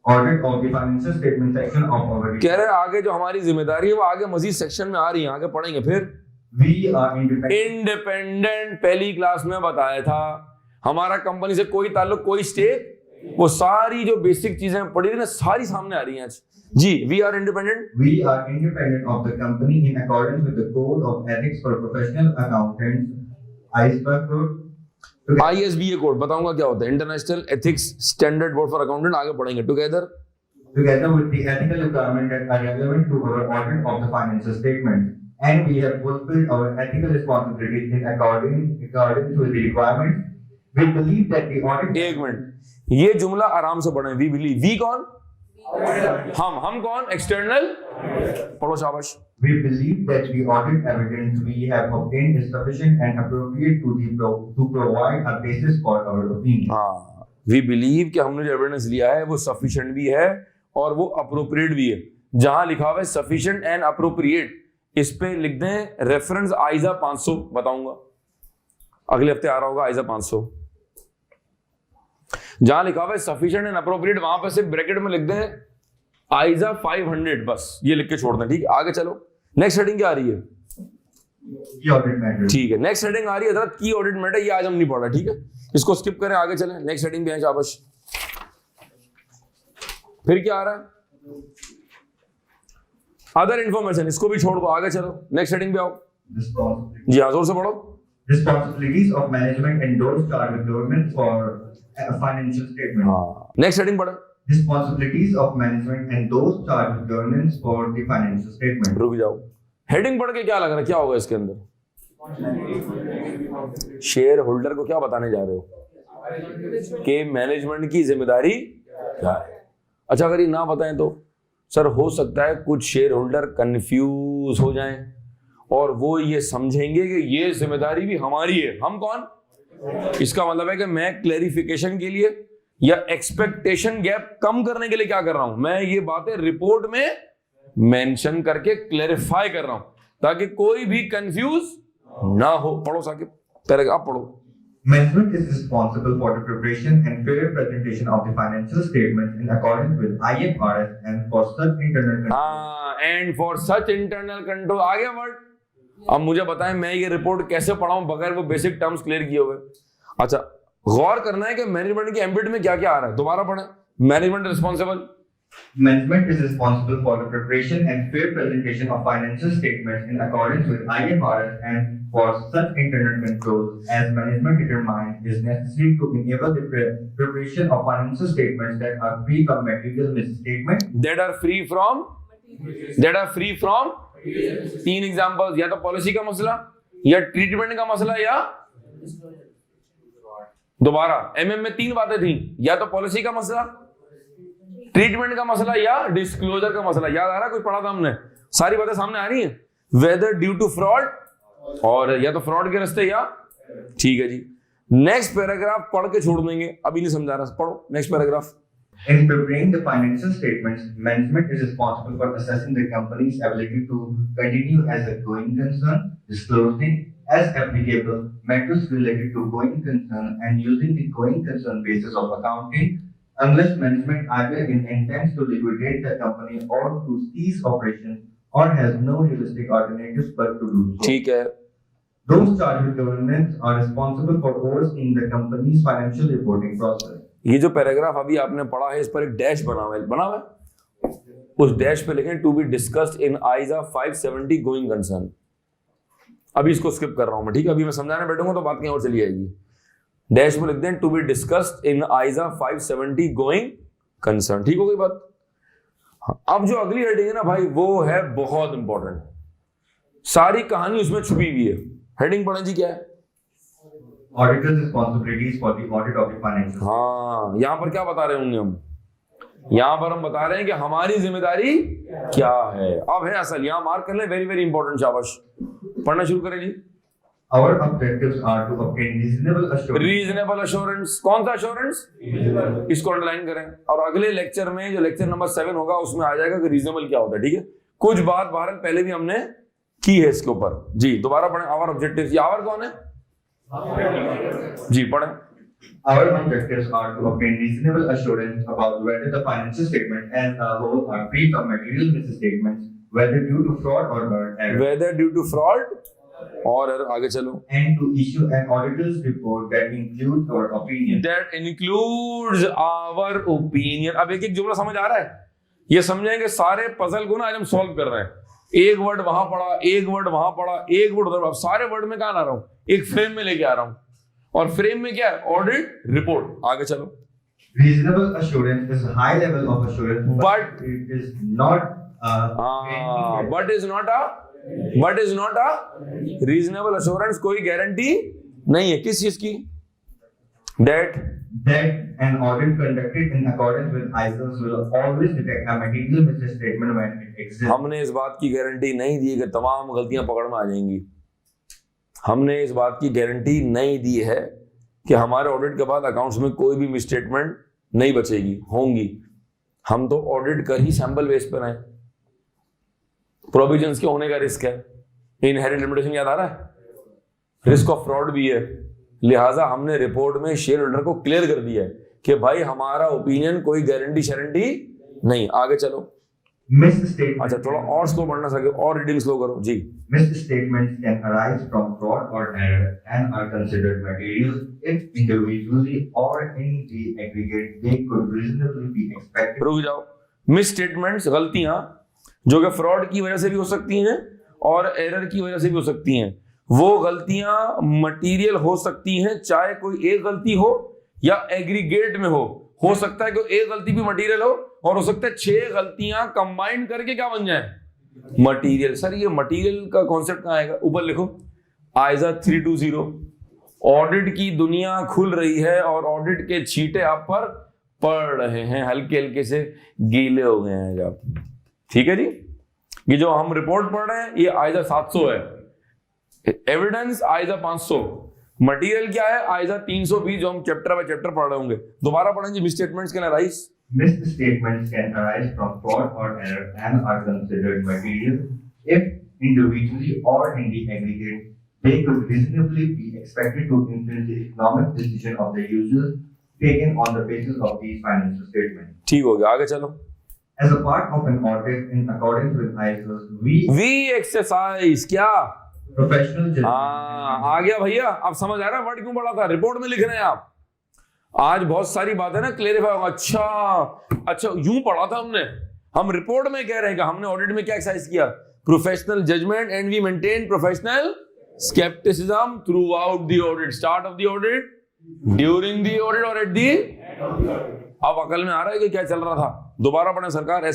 audit of the financial statement section of our report. कह रहे हैं आगे जो हमारी जिम्मेदारी है वो आगे मजीद सेक्शन में आ रही है, आगे पढ़ेंगे। फिर We are इंडिपेंडेंट पहली क्लास में बताया था, हमारा कंपनी से कोई ताल्लुक, कोई स्टेक, वो सारी जो बेसिक चीजें पढ़ी थी ना, सारी सामने आ रही हैं आज जी। We are independent of the company in accordance with the code of ethics for professional accountants, ISBA code. ISBA code बताऊंगा क्या होता है, international ethics standard board for accountant. आगे पढ़ेंगे। Together with the ethical requirements that are relevant to our audit of the financial statement, and we have fulfilled our ethical responsibilities in accordance with the requirements. We believe that the audit. एक minute, ये जुमला आराम से पढ़ें। We believe, we कौन? हम कौन? External. पढ़ो शाबाश। We believe that the audit evidence we have obtained is sufficient and appropriate to provide a basis for our opinion. हाँ, वी बिलीव कि हमने जो एविडेंस लिया है वो सफिशिएंट भी है और वो अप्रोप्रिएट भी है। जहां लिखा हुआ है सफिशिएंट एंड अप्रोप्रिएट, इस पे लिख दें रेफरेंस आइजा 500, बताऊंगा अगले हफ्ते आ रहा होगा आइजा 500। जहां लिखा हुआ है सफिशिएंट एंड अप्रोप्रिएट, वहां पर सिर्फ ब्रैकेट में लिख दें आइजा 500, बस ये लिख के छोड़ दें। ठीक है, आगे चलो। नेक्स्ट हेडिंग क्या आ रही है? ठीक है, नेक्स्ट हेडिंग आ रही है की ऑडिट मैटर, ये आज हम नहीं पढ़ रहे। ठीक है, इसको स्किप करें, आगे चलें। नेक्स्ट हेडिंग पे है शाबाश। फिर क्या आ रहा है? अदर इंफॉर्मेशन, इसको भी छोड़ दो, आगे चलो। नेक्स्ट हेडिंग पे आओ। जी हाँ, जोर से पढ़ो। Responsibilities of management and those charged with government for financial statement. हाँ, नेक्स्ट हेडिंग पढ़ो। Responsibilities of management and those charged with governance for the financial statement. रुक जाओ, हेडिंग पढ़ के क्या लग रहा है, क्या होगा इसके अंदर? शेयर होल्डर को क्या बताने जा रहे हो कि मैनेजमेंट की जिम्मेदारी क्या है? अच्छा, अगर ये ना बताएं तो सर हो सकता है कुछ शेयर होल्डर कंफ्यूज हो जाएं और वो ये समझेंगे कि ये जिम्मेदारी भी हमारी है। हम कौन? इसका मतलब है कि मैं क्लैरिफिकेशन के लिए या एक्सपेक्टेशन गैप कम करने के लिए क्या कर रहा हूं, मैं ये बातें रिपोर्ट में मेंशन करके क्लैरिफाई कर रहा हूं ताकि कोई भी कंफ्यूज ना हो। पढ़ो साकिब, पैराग्राफ पढ़ो। Management is responsible for the preparation and fair presentation of the financial statements in accordance with IFRS and for such internal control. And for such internal control, आगे वर्ड। अब मुझे बताएं मैं ये रिपोर्ट कैसे पढ़ाऊं बगैर वो बेसिक टर्म्स क्लियर किए हुए। अच्छा, गौर करना है कि मैनेजमेंट के एम्बिट में क्या क्या आ रहा है। दोबारा पढ़ें। Management responsible, Management is responsible for the preparation and fair presentation of financial statements in accordance with IFRS and for such internal controls as management determines is necessary to enable the preparation of financial statements that are free from material misstatement. That are free from 3 examples, या तो policy का मसला या treatment का मसला या दोबारा MM में 3 बातें थी, या तो पॉलिसी का मसला, ट्रीटमेंट का मसला या डिस्क्लोजर का मसला। याद आ रहा? कोई पढ़ा था हमने, सारी बातें सामने आ रही हैं। वेदर ड्यू टू फ्रॉड, और या तो फ्रॉड के रास्ते या, ठीक है जी। नेक्स्ट पैराग्राफ पढ़ के छोड़ देंगे, अभी नहीं समझा रहा, पढ़ो next paragraph. In preparing the financial statements, management is responsible for assessing the company's ability to continue as a going concern, disclosing as applicable matters related to going concern, and using the going concern basis of accounting unless management either intends to liquidate the company or to cease operations or has no realistic alternatives but to do so. ठीक है। Those charged with governance are responsible for overseeing the company's financial reporting process. ये जो paragraph अभी आपने पढ़ा है, इस पर एक डैश बना हुआ है, उस डैश पे लिखें to be discussed in ISA 570 going concern. अभी इसको स्किप कर रहा हूं मैं, ठीक है, अभी मैं समझाने बैठूंगा तो बात कहीं और चली जाएगी। डैश में लिख दें to be discussed in ISA 570 going concern. ठीक हो गई बात? अब जो अगली हेडिंग है ना भाई, वो है बहुत इंपॉर्टेंट, सारी कहानी उसमें छुपी हुई है। हेडिंग पढ़ें जी, क्या है? Auditor's responsibilities for the audit of the financial. हाँ, यहां पर क्या बता रहे होंगे हम? यहां पर हम बता रहे हैं कि हमारी जिम्मेदारी क्या है। अब है असल, यहां मार्क कर ले, वेरी वेरी इंपॉर्टेंट। शाबाश, पढ़ना शुरू करें जी। Our objectives are to obtain reasonable assurance. Reasonable assurance, कौन सा अश्योरेंस? इसको अंडरलाइन करें, और अगले लेक्चर में जो लेक्चर नंबर 7 होगा उसमें आ जाएगा कि रीजनेबल क्या होता है। ठीक है, कुछ बात बहरहाल पहले भी हमने की है इसके ऊपर जी। दोबारा पढ़ें। आवर ऑब्जेक्टिव्स, ये आवर कौन है जी? पढ़ें। Our objectives are to obtain reasonable assurance about whether the financial statement as a whole are free from material misstatements, whether due to fraud or error. Whether due to fraud और आगे चलो। And to issue an auditor's report that includes our opinion. That includes our opinion. अब एक एक जुमला समझ आ रहा है? ये समझें कि सारे पजल को ना आज हम सॉल्व कर रहे हैं। एक वर्ड वहां पढ़ा, एक वर्ड वहां पढ़ा, एक वर्ड उधर, सारे वर्ड में कहां ला रहा हूं? एक फ्रेम में लेके आ रहा हूं, और फ्रेम में क्या है? Audit report. आगे चलो। Reasonable assurance is a high level of assurance, but it is not but is not a reasonable assurance। कोई गारंटी नहीं है किस चीज की? that an audit conducted in accordance with ISOs will always detect a material misstatement when it exists. हमने इस बात की गारंटी नहीं दी कि तमाम गलतियां पकड़ में आ जाएंगी। हमने इस बात की गारंटी नहीं दी है कि हमारे ऑडिट के बाद अकाउंट्स में कोई भी मिसस्टेटमेंट नहीं बचेगी, होंगी। हम तो ऑडिट कर ही सैंपल बेस पर आए। प्रोविजंस के होने का रिस्क है, इनहेरेंट लिमिटेशन याद आ रहा है, रिस्क ऑफ फ्रॉड भी है। लिहाजा हमने रिपोर्ट में शेयर होल्डर को क्लियर कर दिया है कि भाई हमारा ओपिनियन कोई गारंटी शारंटी नहीं। आगे चलो। अच्छा थोड़ा और स्लो पढ़ना सके, और रीडिंग स्लो करो जी। Misstatements can arise from fraud or error and are considered material if individually or in the aggregate they could reasonably be expected. रुक जाओ। मिसस्टेटमेंट्स, गलतियां जो कि फ्रॉड की वजह से भी हो सकती हैं और एरर की वजह से भी हो सकती हैं, वो गलतियां मटीरियल हो सकती हैं, चाहे कोई एक गलती हो या एग्रीगेट में हो सकता है कि एक गलती भी मटीरियल हो और हो सकता है 6 गलतियां कंबाइन करके क्या बन जाए, मटीरियल। सर ये मटीरियल का कॉन्सेप्ट कहां आएगा? ऊपर लिखो आइजा 320। ऑडिट की दुनिया खुल रही है और ऑडिट के छींटे आप पर पड़ रहे हैं, हल्के हल्के से गीले हो गए हैं जब। ठीक है जी, ये जो हम रिपोर्ट पढ़ रहे हैं ये आइजा 700 है, एविडेंस आइजा 500, मटीरियल क्या है आइजा 320 जो हम चैप्टर बाय चैप्टर पढ़ रहे होंगे। दोबारा पढ़ेंगे। Misstatements can arise Misstatements can arise from fraud or error and are considered material if individually or in the aggregate they could reasonably be expected to influence the economic decision of the users taken on the basis of these financial statements. ठीक हो गया, आगे चलो। As a part of an audit in accordance with ISO's we exercise क्या professional judgment. आ गया भैया, अब समझ आ रहा है वर्ड क्यों पढ़ा था, रिपोर्ट में लिख रहे हैं आप। आज बहुत सारी बातें ना क्लेरिफाई होगा। अच्छा यूं पढ़ा था हमने, हम रिपोर्ट में कह रहे हैं कि हमने ऑडिट में क्या एक्सरसाइज किया, professional judgement and we maintain professional scepticism throughout the audit, start of the audit, during the audit और एट दी। अब अकल में आ रहा है कि क्या चल रहा था? दोबारा पढ़े सरकार।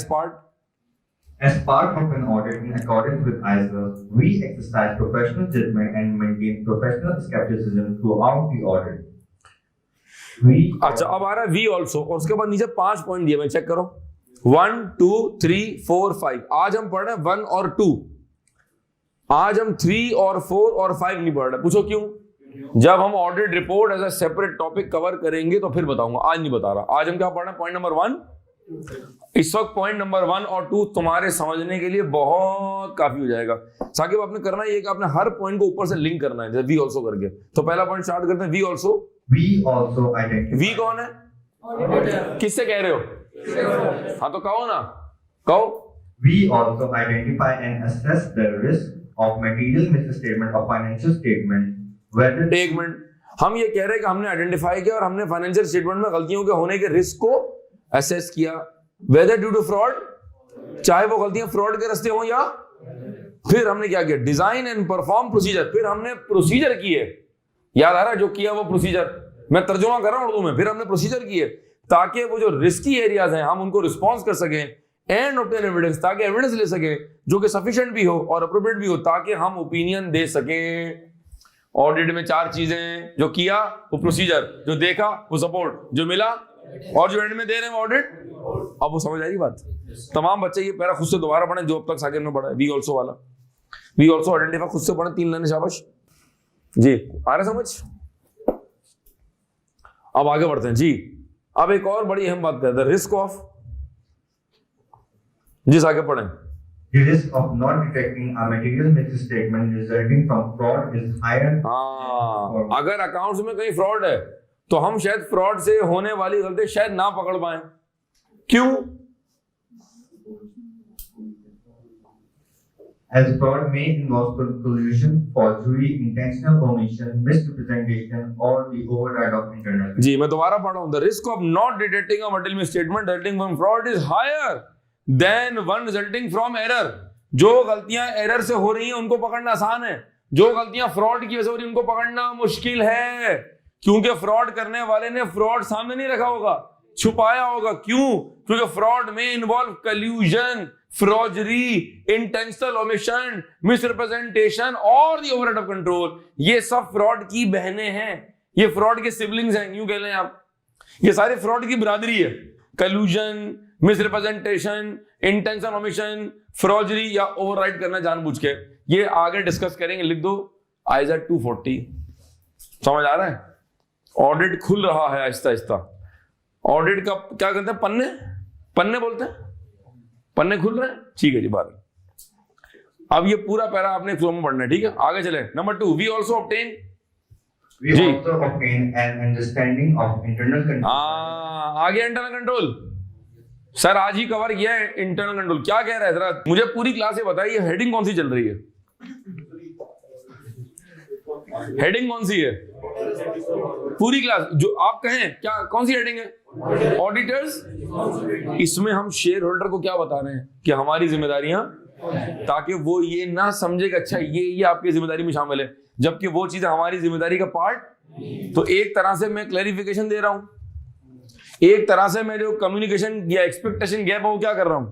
As part of an audit in accordance with ISO, we exercise professional judgment and maintain professional skepticism throughout the audit. अच्छा अब आ रहा है वी ऑल्सो, और उसके बाद नीचे 5 पॉइंट दिए, मैं चेक करो 1 2 3 4 5। आज हम पढ़ रहे हैं 1 और 2, आज हम 3 और 4 और 5 नहीं पढ़ रहे। पूछो क्यों? जब हम audit report as a separate topic cover करेंगे तो फिर बताऊंगा, आज नहीं बता रहा। आज हम क्या पढ़ रहे हैं? Point number 1। इस वक्त पॉइंट नंबर 1 और 2 तुम्हारे समझने के लिए बहुत काफी हो जाएगा। साकिब आपने करना है कि आपने हर पॉइंट को ऊपर से लिंक करना है, जैसे वी ऑल्सो करके। तो पहला पॉइंट स्टार्ट करते हैं, we also. We also identify. We कौन है? किससे कह रहे हो? हाँ तो कहो ना, कहो। We also identify and assess the risk of material misstatement of financial statement. Whether एक मिनट, हम ये कह रहे हैं कि हमने आइडेंटिफाई किया और हमने फाइनेंशियल स्टेटमेंट में गलतियों के होने के रिस्क को असेस किया, वेदर ड्यू टू फ्रॉड, चाहे वो गलतियां फ्रॉड के रास्ते हो या फिर हमने क्या किया, डिजाइन एंड परफॉर्म प्रोसीजर। फिर हमने प्रोसीजर किए, याद आ रहा है जो किया वो प्रोसीजर, मैं तर्जुमा कर रहा हूं उर्दू में। फिर हमने प्रोसीजर किए ताकि वो जो रिस्की एरियाज हैं हम उनको रिस्पॉन्स कर सकें एंड ऑब्टेन एविडेंस, ताकि एविडेंस ले सके जो कि सफिशिएंट भी हो और अप्रोप्रिएट भी हो, ताकि हम ओपिनियन दे सकें। ऑडिट में 4 चीजें, जो किया वो प्रोसीजर, जो देखा वो सपोर्ट, जो मिला और जो एंड में दे रहे हैं ऑडिट। अब वो समझ आई बात? तमाम बच्चे ये पैरा खुद से दोबारा पढ़े जो अब तक साकिब ने पढ़ा है, वी ऑल्सो वाला। वी ऑल्सो आइडेंटिफाई खुद से पढ़े, 3 लाइन, शाबाश जी। आ रहा समझ? अब आगे बढ़ते हैं जी। अब एक और बड़ी अहम बात करते हैं, रिस्क ऑफ, जी आगे पढ़ें। the risk of not detecting a material misstatement resulting from fraud is higher. हाँ, अगर अकाउंट्स में कहीं फ्रॉड है तो हम शायद फ्रॉड से होने वाली गलती शायद ना पकड़ पाए। क्यों? As fraud may involve collusion, forgery, intentional omission, misrepresentation, or the override of internal. जी मैं दोबारा पढ़ रहा हूं। The risk of not detecting a material misstatement resulting from fraud is higher than one resulting from error. जो गलतियां error से हो रही हैं उनको पकड़ना आसान है, जो गलतियां फ्रॉड की वजह से हो रही हैं उनको पकड़ना मुश्किल है, क्योंकि फ्रॉड करने वाले ने फ्रॉड सामने नहीं रखा होगा, छुपाया होगा। क्यों? क्योंकि फ्रॉड में involve collusion, forgery, intentional omission, misrepresentation और द ओवरराइड ऑफ कंट्रोल। ये सब फ्रॉड की बहनें हैं, ये फ्रॉड के सिबलिंग्स हैं, यूं कह लें आप। ये सारे फ्रॉड की बिरादरी है। कल्यूजन, मिसरिप्रेजेंटेशन, इंटेंशनल ओमिशन, फ्रॉजरी या ओवरराइड करना जानबूझ के। ये आगे डिस्कस करेंगे, लिख दो आइजा 240। समझ आ रहा है? ऑडिट खुल रहा है आहिस्ता आहिस्ता। ऑडिट का क्या करते हैं, पन्ने पन्ने बोलते हैं, पन्ने खुल रहे हैं, ठीक है जी। बात अब ये पूरा पैरा आपने फ्लो में पढ़ना है, ठीक है। आगे चले। Number 2, we also obtain an understanding of internal control। आगे इंटरनल कंट्रोल। सर आज ही कवर किया है इंटरनल कंट्रोल, क्या कह रहा है जरा मुझे पूरी क्लास ये बताइए, हेडिंग कौन सी चल रही है? हेडिंग कौन सी है पूरी क्लास जो आप कहें, क्या कौन सी हेडिंग है? ऑडिटर्स। इसमें हम शेयर होल्डर को क्या बता रहे हैं कि हमारी जिम्मेदारियां, ताकि वो ये ना समझे कि अच्छा ये आपकी जिम्मेदारी में शामिल है, जबकि वो चीज हमारी जिम्मेदारी का पार्ट। तो एक तरह से मैं क्लैरिफिकेशन दे रहा हूं, एक तरह से मैं जो कम्युनिकेशन या एक्सपेक्टेशन गैप है वो क्या कर रहा हूं।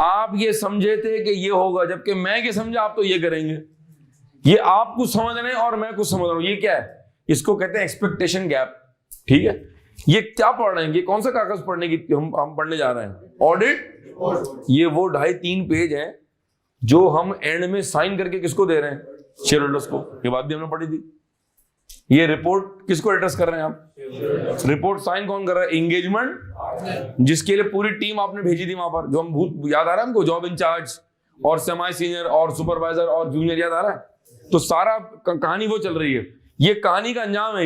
आप ये समझे थे कि ये होगा, जबकि मैं ये समझा आप तो ये करेंगे। ये आप कुछ समझ रहे हैं और मैं कुछ समझ रहा हूं, ये क्या है? इसको कहते हैं एक्सपेक्टेशन गैप, ठीक है। ये क्या पढ़ रहे हैं, ये कौन सा कागज पढ़ने की हम पढ़ने जा रहे हैं? ऑडिट। ये वो 2.5-3 पेज है जो हम एंड में साइन करके किसको दे रहे हैं? शेयर होल्डर्स को। ये बात भी हमने पढ़ी थी। ये रिपोर्ट किसको एड्रेस कर रहे हैं आप? रिपोर्ट साइन कौन कर रहा है? एंगेजमेंट, जिसके लिए पूरी टीम आपने भेजी थी वहां पर, जो हम भूत याद आ रहा है हमको, जॉब इंचार्ज और सेमी सीनियर और सुपरवाइजर और जूनियर, याद आ रहा है? तो सारा कहानी वो चल रही है। ये कहानी का अंजाम है।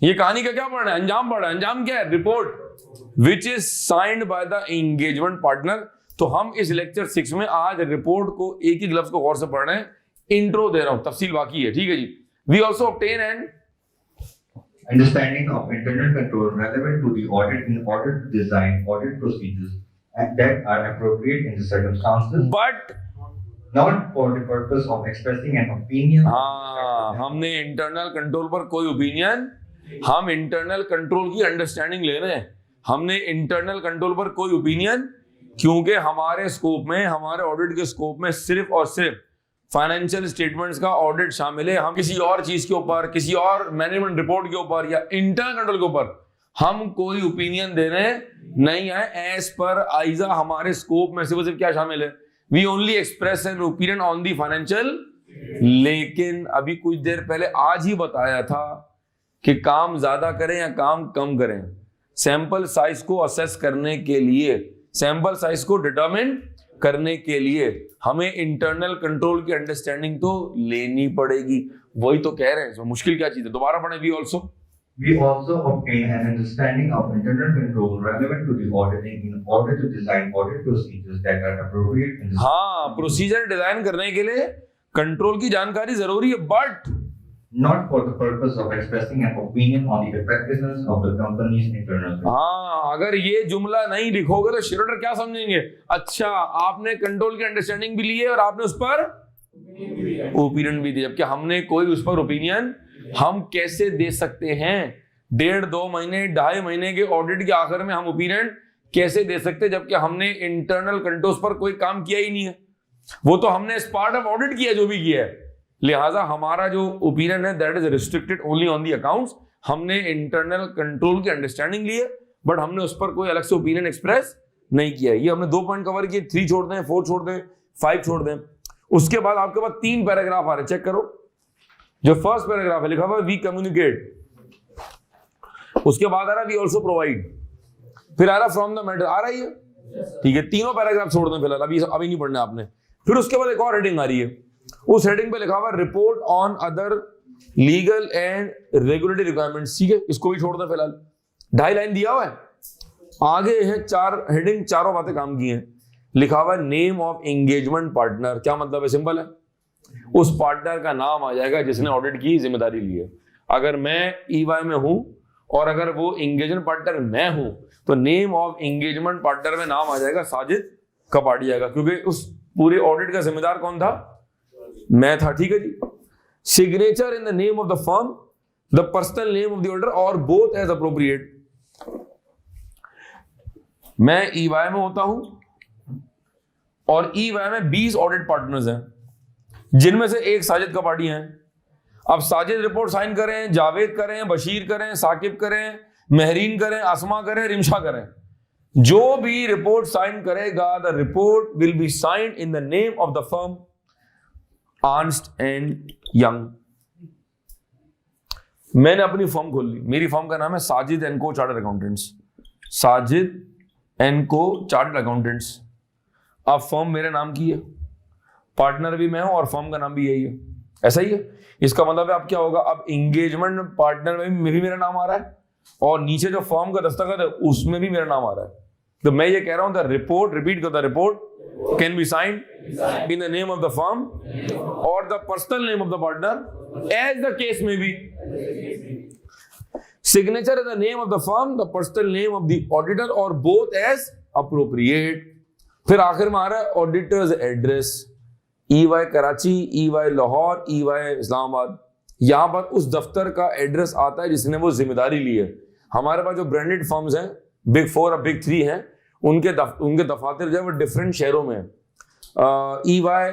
ये कहानी का क्या पढ़ रहा है? अंजाम पढ़ रहा है। अंजाम क्या है? Report which is signed by the engagement partner. तो हम इस लेक्चर 6 में आज रिपोर्ट को एक ही लफ्ज को गौर से पढ़ रहे हैं। इंट्रो दे रहा हूं, तफसील बाकी है, ठीक है जी। We also obtain an understanding of internal control relevant to the audit in order to design audit procedures that are appropriate in the circumstances, but not for the purpose of expressing an opinion। हमने internal control पर कोई opinion, हम internal control की understanding ले रहे हैं। हमने internal control पर कोई ओपिनियन, क्योंकि हमारे स्कोप में, हमारे ऑडिट के स्कोप में सिर्फ और सिर्फ फाइनेंशियल स्टेटमेंट्स का ऑडिट शामिल है। हम किसी और चीज के ऊपर, किसी और मैनेजमेंट रिपोर्ट के ऊपर या इंटरनल कंट्रोल के ऊपर हम कोई ओपिनियन देने नहीं है। एज पर आइजा हमारे स्कोप में सिर्फ क्या शामिल है? We only express an opinion on the financial. लेकिन अभी कुछ देर पहले आज ही बताया था कि काम ज्यादा करें या काम कम करें, सैंपल साइज को असेस करने के लिए, सैंपल साइज को डिटरमिन करने के लिए हमें इंटरनल कंट्रोल की अंडरस्टैंडिंग तो लेनी पड़ेगी। वही तो कह रहे हैं, तो मुश्किल क्या चीज है? दोबारा पढ़े। We also obtain an understanding of internal control relevant to the auditing in order to design audit procedures that are appropriate in the procedure design करने के लिए कंट्रोल की जानकारी जरूरी है, but not for the purpose of expressing an opinion on the effectiveness of the company's internal control। अगर ये जुमला नहीं लिखोगे तो शेयर होल्डर क्या समझेंगे? अच्छा, आपने कंट्रोल की अंडरस्टैंडिंग भी ली है और आपने उस पर ओपिनियन भी दिया, जबकि हमने कोई उस पर ओपिनियन हम कैसे दे सकते हैं? 1.5-2 महीने 2.5 महीने के ऑडिट के आखिर में हम ओपिनियन कैसे दे सकते, जबकि हमने इंटरनल कंट्रोल्स पर कोई काम किया ही नहीं है। वो तो हमने एज पार्ट ऑफ ऑडिट किया जो भी किया है। लिहाजा हमारा जो ओपिनियन है that is restricted only on the accounts. हमने इंटरनल कंट्रोल की अंडरस्टैंडिंग ली है, बट हमने उस पर कोई अलग से ओपिनियन एक्सप्रेस नहीं किया। ये हमने 2 पॉइंट कवर किए। 3 छोड़ दें, 4 छोड़ दें, 5 छोड़ दें। उसके बाद आपके पास 3 पैराग्राफ आ रहे, चेक करो। जो फर्स्ट पैराग्राफ है लिखा हुआ वी कम्युनिकेट, उसके बाद आ रहा वी ऑल्सो प्रोवाइड, फिर आ रहा फ्रॉम द मैटर, आ रही है, ठीक है। तीनों पैराग्राफ छोड़ दें फिलहाल, अभी नहीं पढ़ना आपने। फिर उसके बाद एक और हेडिंग आ रही है, उस हेडिंग पे लिखा हुआ report on other legal and regulatory requirements, ठीक है। इसको भी छोड़ दें फिलहाल। 2.5 लाइन दिया हुआ है, आगे है 4 हेडिंग, चारों बातें काम की हैं। लिखा हुआ नेम ऑफ एंगेजमेंट पार्टनर, क्या मतलब है? सिंपल है, उस पार्टनर का नाम आ जाएगा जिसने ऑडिट की जिम्मेदारी ली है। अगर मैं ईवाई में हूं और अगर वो एंगेजमेंट पार्टनर मैं हूं, तो नेम ऑफ एंगेजमेंट पार्टनर में नाम आ जाएगा साजिद कपाड़िया का, क्योंकि उस पूरे ऑडिट का जिम्मेदार कौन था? मैं था, ठीक है जी। Signature in the name of the firm, the personal name of the auditor और बोथ एज अप्रोप्रिएट। मैं ईवाई में होता हूं और ईवाई में 20 ऑडिट पार्टनर्स हैं, जिनमें से एक साजिद कपाड़ी हैं। अब साजिद रिपोर्ट साइन करें, जावेद करें, बशीर करें, साकिब करें, महरीन करें, असमा करें, रिमशा करें, जो भी रिपोर्ट साइन करेगा, the report will be signed in the name of the firm Ernst and young. मैंने अपनी फर्म खोल ली, मेरी फर्म का नाम है साजिद एंड को चार्टर्ड अकाउंटेंट्स, साजिद एंड को चार्टर्ड अकाउंटेंट्स। अब फर्म मेरे नाम की है, पार्टनर भी मैं हूं और फर्म का नाम भी यही है, ऐसा ही है। इसका मतलब है अब क्या होगा, अब एंगेजमेंट पार्टनर में भी मेरा नाम आ रहा है और नीचे जो फर्म का दस्तखत है उसमें भी मेरा नाम आ रहा है। तो मैं ये कह रहा हूं द रिपोर्ट, रिपीट करता, report can be signed in the name of the firm और the personal name of the partner as the case में be. Signature is the name of the firm, the personal name of the auditor और both as appropriate. फिर आखिर में आ रहा है auditor's address, EY Karachi, EY Lahore, EY Islamabad. यहां पर उस दफ्तर का एड्रेस आता है जिसने वो जिम्मेदारी ली है। हमारे पास जो ब्रांडेड फर्म्स हैं, बिग 4 और बिग 3 हैं, उनके दफातर जो है वो डिफरेंट शहरों में है। EY,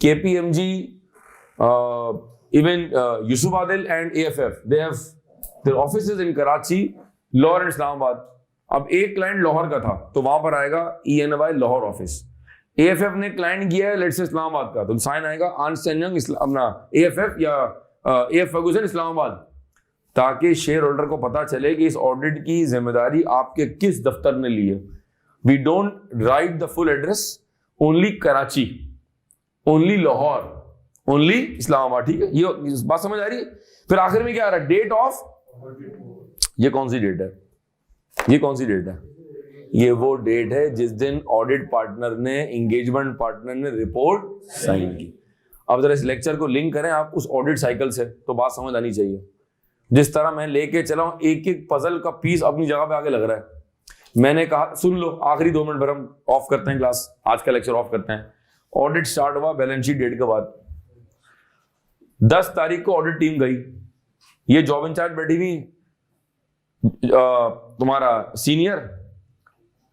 KPMG, even Yusuf Adil and AFF, they have their offices in Karachi, Lahore and Islamabad। अब एक क्लाइंट लाहौर का था तो वहां पर आएगा ENY लाहौर ऑफिस। AFF ने क्लाइंट किया है लेट्स से इस्लामाबाद का, तो साइन आएगा अर्नस्ट एंड यंग अपना AFF या AF फर्गूसन इस्लामाबाद, ताकि शेयर होल्डर को पता चले कि इस ऑडिट की जिम्मेदारी आपके किस दफ्तर ने ली है। We don't write the full address, only Karachi, only Lahore, only Islamabad. ठीक है, ये बात समझ आ रही है। फिर आखिर में क्या आ रहा है, डेट ऑफ, ये कौन सी डेट है, ये कौन सी डेट है, ये वो डेट है जिस दिन ऑडिट पार्टनर ने, एंगेजमेंट पार्टनर ने रिपोर्ट साइन की। अब जरा इस लेक्चर को लिंक करें आप उस ऑडिट साइकिल से, तो बात समझ आनी चाहिए। जिस तरह मैं लेके चला हूं, एक एक पजल का पीस अपनी जगह पे आगे लग रहा है। मैंने कहा सुन लो, आखिरी 2 मिनट पर हम ऑफ करते हैं क्लास, आज का लेक्चर ऑफ करते हैं। ऑडिट स्टार्ट हुआ बैलेंस शीट डेट के बाद, 10 तारीख को ऑडिट टीम गई, ये जॉब इंचार्ज बैठी हुई तुम्हारा सीनियर,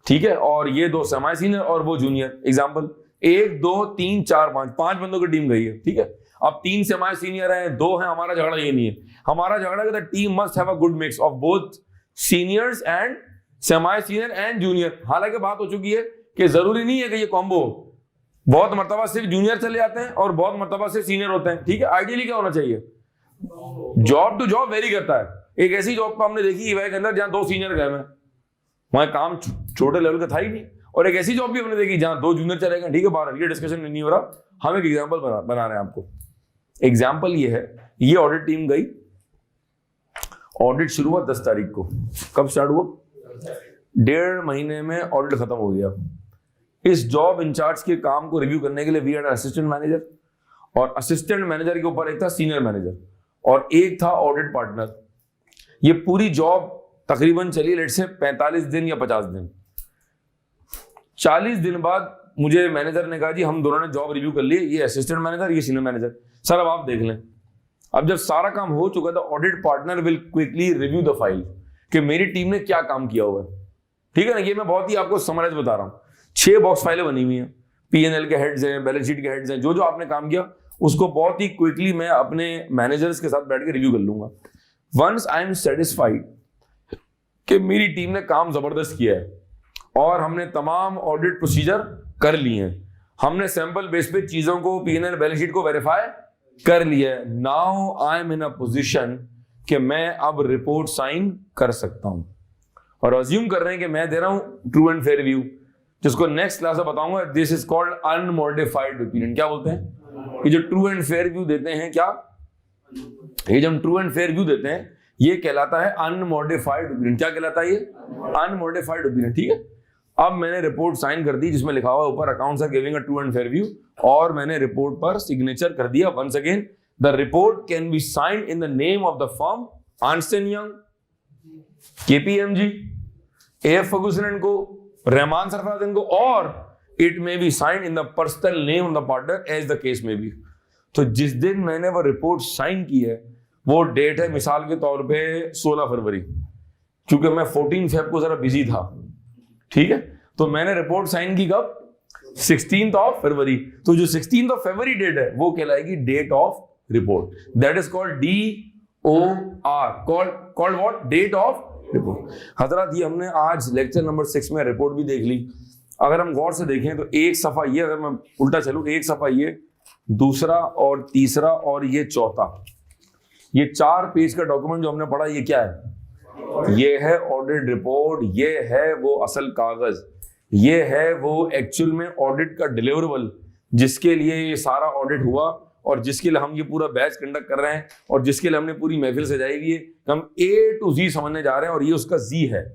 ठीक है, और ये 2 सेमी सीनियर और वो जूनियर। एग्जांपल 1 2 3 4 5 बंदों की टीम गई है, ठीक है। अब 3 सेमी सीनियर हैं, 2 हैं, हमारा झगड़ा ये नहीं है। हमारा झगड़ा है team must have a good mix of both seniors and semi senior and junior. हालांकि बात हो चुकी है कि जरूरी नहीं है कि ये कॉम्बो, बहुत मर्तबा सिर्फ जूनियर चले जाते हैं और बहुत मर्तबा सिर्फ सीनियर होते हैं, ठीक है। आइडियली क्या होना चाहिए, जॉब टू जॉब वेरी करता है। एक ऐसी जॉब को हमने देखी EY के अंदर जहां 2 सीनियर गए हैं, वहां काम छोटे लेवल का था ही नहीं, और एक ऐसी जॉब भी हमने देखी जहां 2 जूनियर चले गए, ठीक है। बाहर ये डिस्कशन नहीं हो रहा, हम एक एग्जांपल बना रहे हैं आपको। एग्जांपल ये है, ये ऑडिट टीम गई, ऑडिट शुरू हुआ 10 तारीख को। कब स्टार्ट हुआ, 1.5 महीने में ऑडिट खत्म हो गया। इस जॉब इंचार्ज के काम को रिव्यू करने के लिए वी हैड असिस्टेंट मैनेजर, और असिस्टेंट मैनेजर के ऊपर एक था सीनियर मैनेजर और एक था ऑडिट पार्टनर। ये पूरी जॉब तकरीबन चली लेट से 45 दिन या 50 दिन। 40 दिन बाद मुझे मैनेजर ने कहा जी हम दोनों ने जॉब रिव्यू कर ली, ये असिस्टेंट मैनेजर, ये सीनियर मैनेजर, सर अब आप देख लें। अब जब सारा काम हो चुका था, audit partner will quickly review the file कि मेरी टीम ने क्या काम किया हुआ है, ठीक है ना। ये मैं बहुत ही आपको समराइज बता रहा हूं। 6 बॉक्स फाइलें बनी हुई हैं, P&L के हेड्स हैं, बैलेंस शीट के हेड्स हैं, जो जो आपने काम किया उसको बहुत ही क्विकली मैं अपने मैनेजर्स के साथ बैठ के रिव्यू कर लूंगा। वंस आई एम सेटिस्फाइड कि मेरी टीम ने काम जबरदस्त किया है और हमने तमाम ऑडिट प्रोसीजर कर लिए हैं, हमने सैंपल बेस पे चीजों को, P&L बैलेंस शीट को वेरीफाई कर लिया है, now I am in a position कि मैं अब रिपोर्ट साइन कर सकता हूं। और अज्यूम कर रहे हैं कि मैं दे रहा हूं ट्रू एंड फेयर व्यू, जिसको नेक्स्ट क्लास में बताऊंगा। This is called unmodified opinion. क्या बोलते हैं, ये जो ट्रू एंड फेयर व्यू देते हैं, क्या ये जो हम ट्रू एंड फेयर व्यू देते हैं, ये कहलाता है अनमॉडिफाइड ओपिनियन। क्या कहलाता है ये, अनमॉडिफाइड ओपिनियन, ठीक है। अब मैंने रिपोर्ट साइन कर दी जिसमें लिखा हुआ ऊपर accounts are giving a true and fair view, और मैंने रिपोर्ट पर सिग्नेचर कर दिया। Once again the report can be signed in the name of the firm Ernst and Young, KPMG, AF Ferguson and co, Rahman Sarfaraz and co, और it may be signed in the personal name of the partner as the case may be. तो जिस दिन मैंने वो report sign की है वो date है मिसाल के तौर पे 16 फरवरी, क्योंकि मैं 14 फेब को जरा बिजी था, ठीक है। तो मैंने रिपोर्ट साइन की कब, 16 फरवरी। तो जो 16 फरवरी डेट है वो कहलाएगी date of report, that is called DOR, called what, date of report. हजरत ये हमने आज लेक्चर नंबर 6 में रिपोर्ट भी देख ली। अगर हम गौर से देखें तो एक सफा ये, अगर मैं उल्टा चलूं, एक सफा ये, दूसरा और तीसरा और ये चौथा, ये 4 पेज का डॉक्यूमेंट जो हमने पढ़ा, ये क्या है? ये है ऑडिट रिपोर्ट, ये है वो असल कागज, ये है वो एक्चुअल में ऑडिट का डिलीवरेबल जिसके लिए ये सारा ऑडिट हुआ और जिसके लिए हम ये पूरा बैच कंडक्ट कर रहे हैं और जिसके लिए हमने पूरी महफिल सजाई हुई है। हम A to Z समझने जा रहे हैं और ये उसका Z है।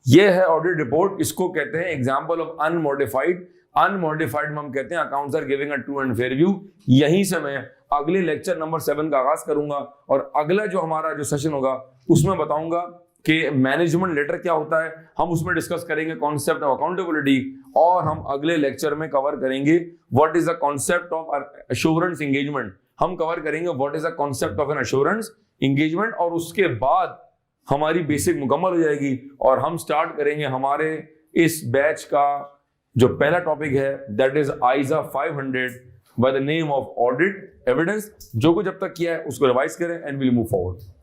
ये है ऑडिट रिपोर्ट, इसको कहते हैं एग्जांपल ऑफ अनमॉडिफाइड। अनमॉडिफाइड में हम कहते हैं accounts are giving a true and fair view. यहीं से मैं अगले लेक्चर नंबर 7 का आगाज करूंगा और अगला जो हमारा जो सेशन होगा उसमें बताऊंगा कि मैनेजमेंट लेटर क्या होता है। हम उसमें डिस्कस करेंगे कॉन्सेप्ट ऑफ अकाउंटेबिलिटी और हम अगले लेक्चर में कवर करेंगे what is the concept of assurance engagement. हम कवर करेंगे what is the concept of N assurance engagement और उसके बाद हमारी बेसिक मुकम्मल हो जाएगी और हम स्टार्ट करेंगे हमारे इस बैच का जो पहला टॉपिक है, that is ISA 500 by the name of audit evidence. जो कुछ अब तक किया है उसको रिवाइज करें एंड विल मूव फॉरवर्ड।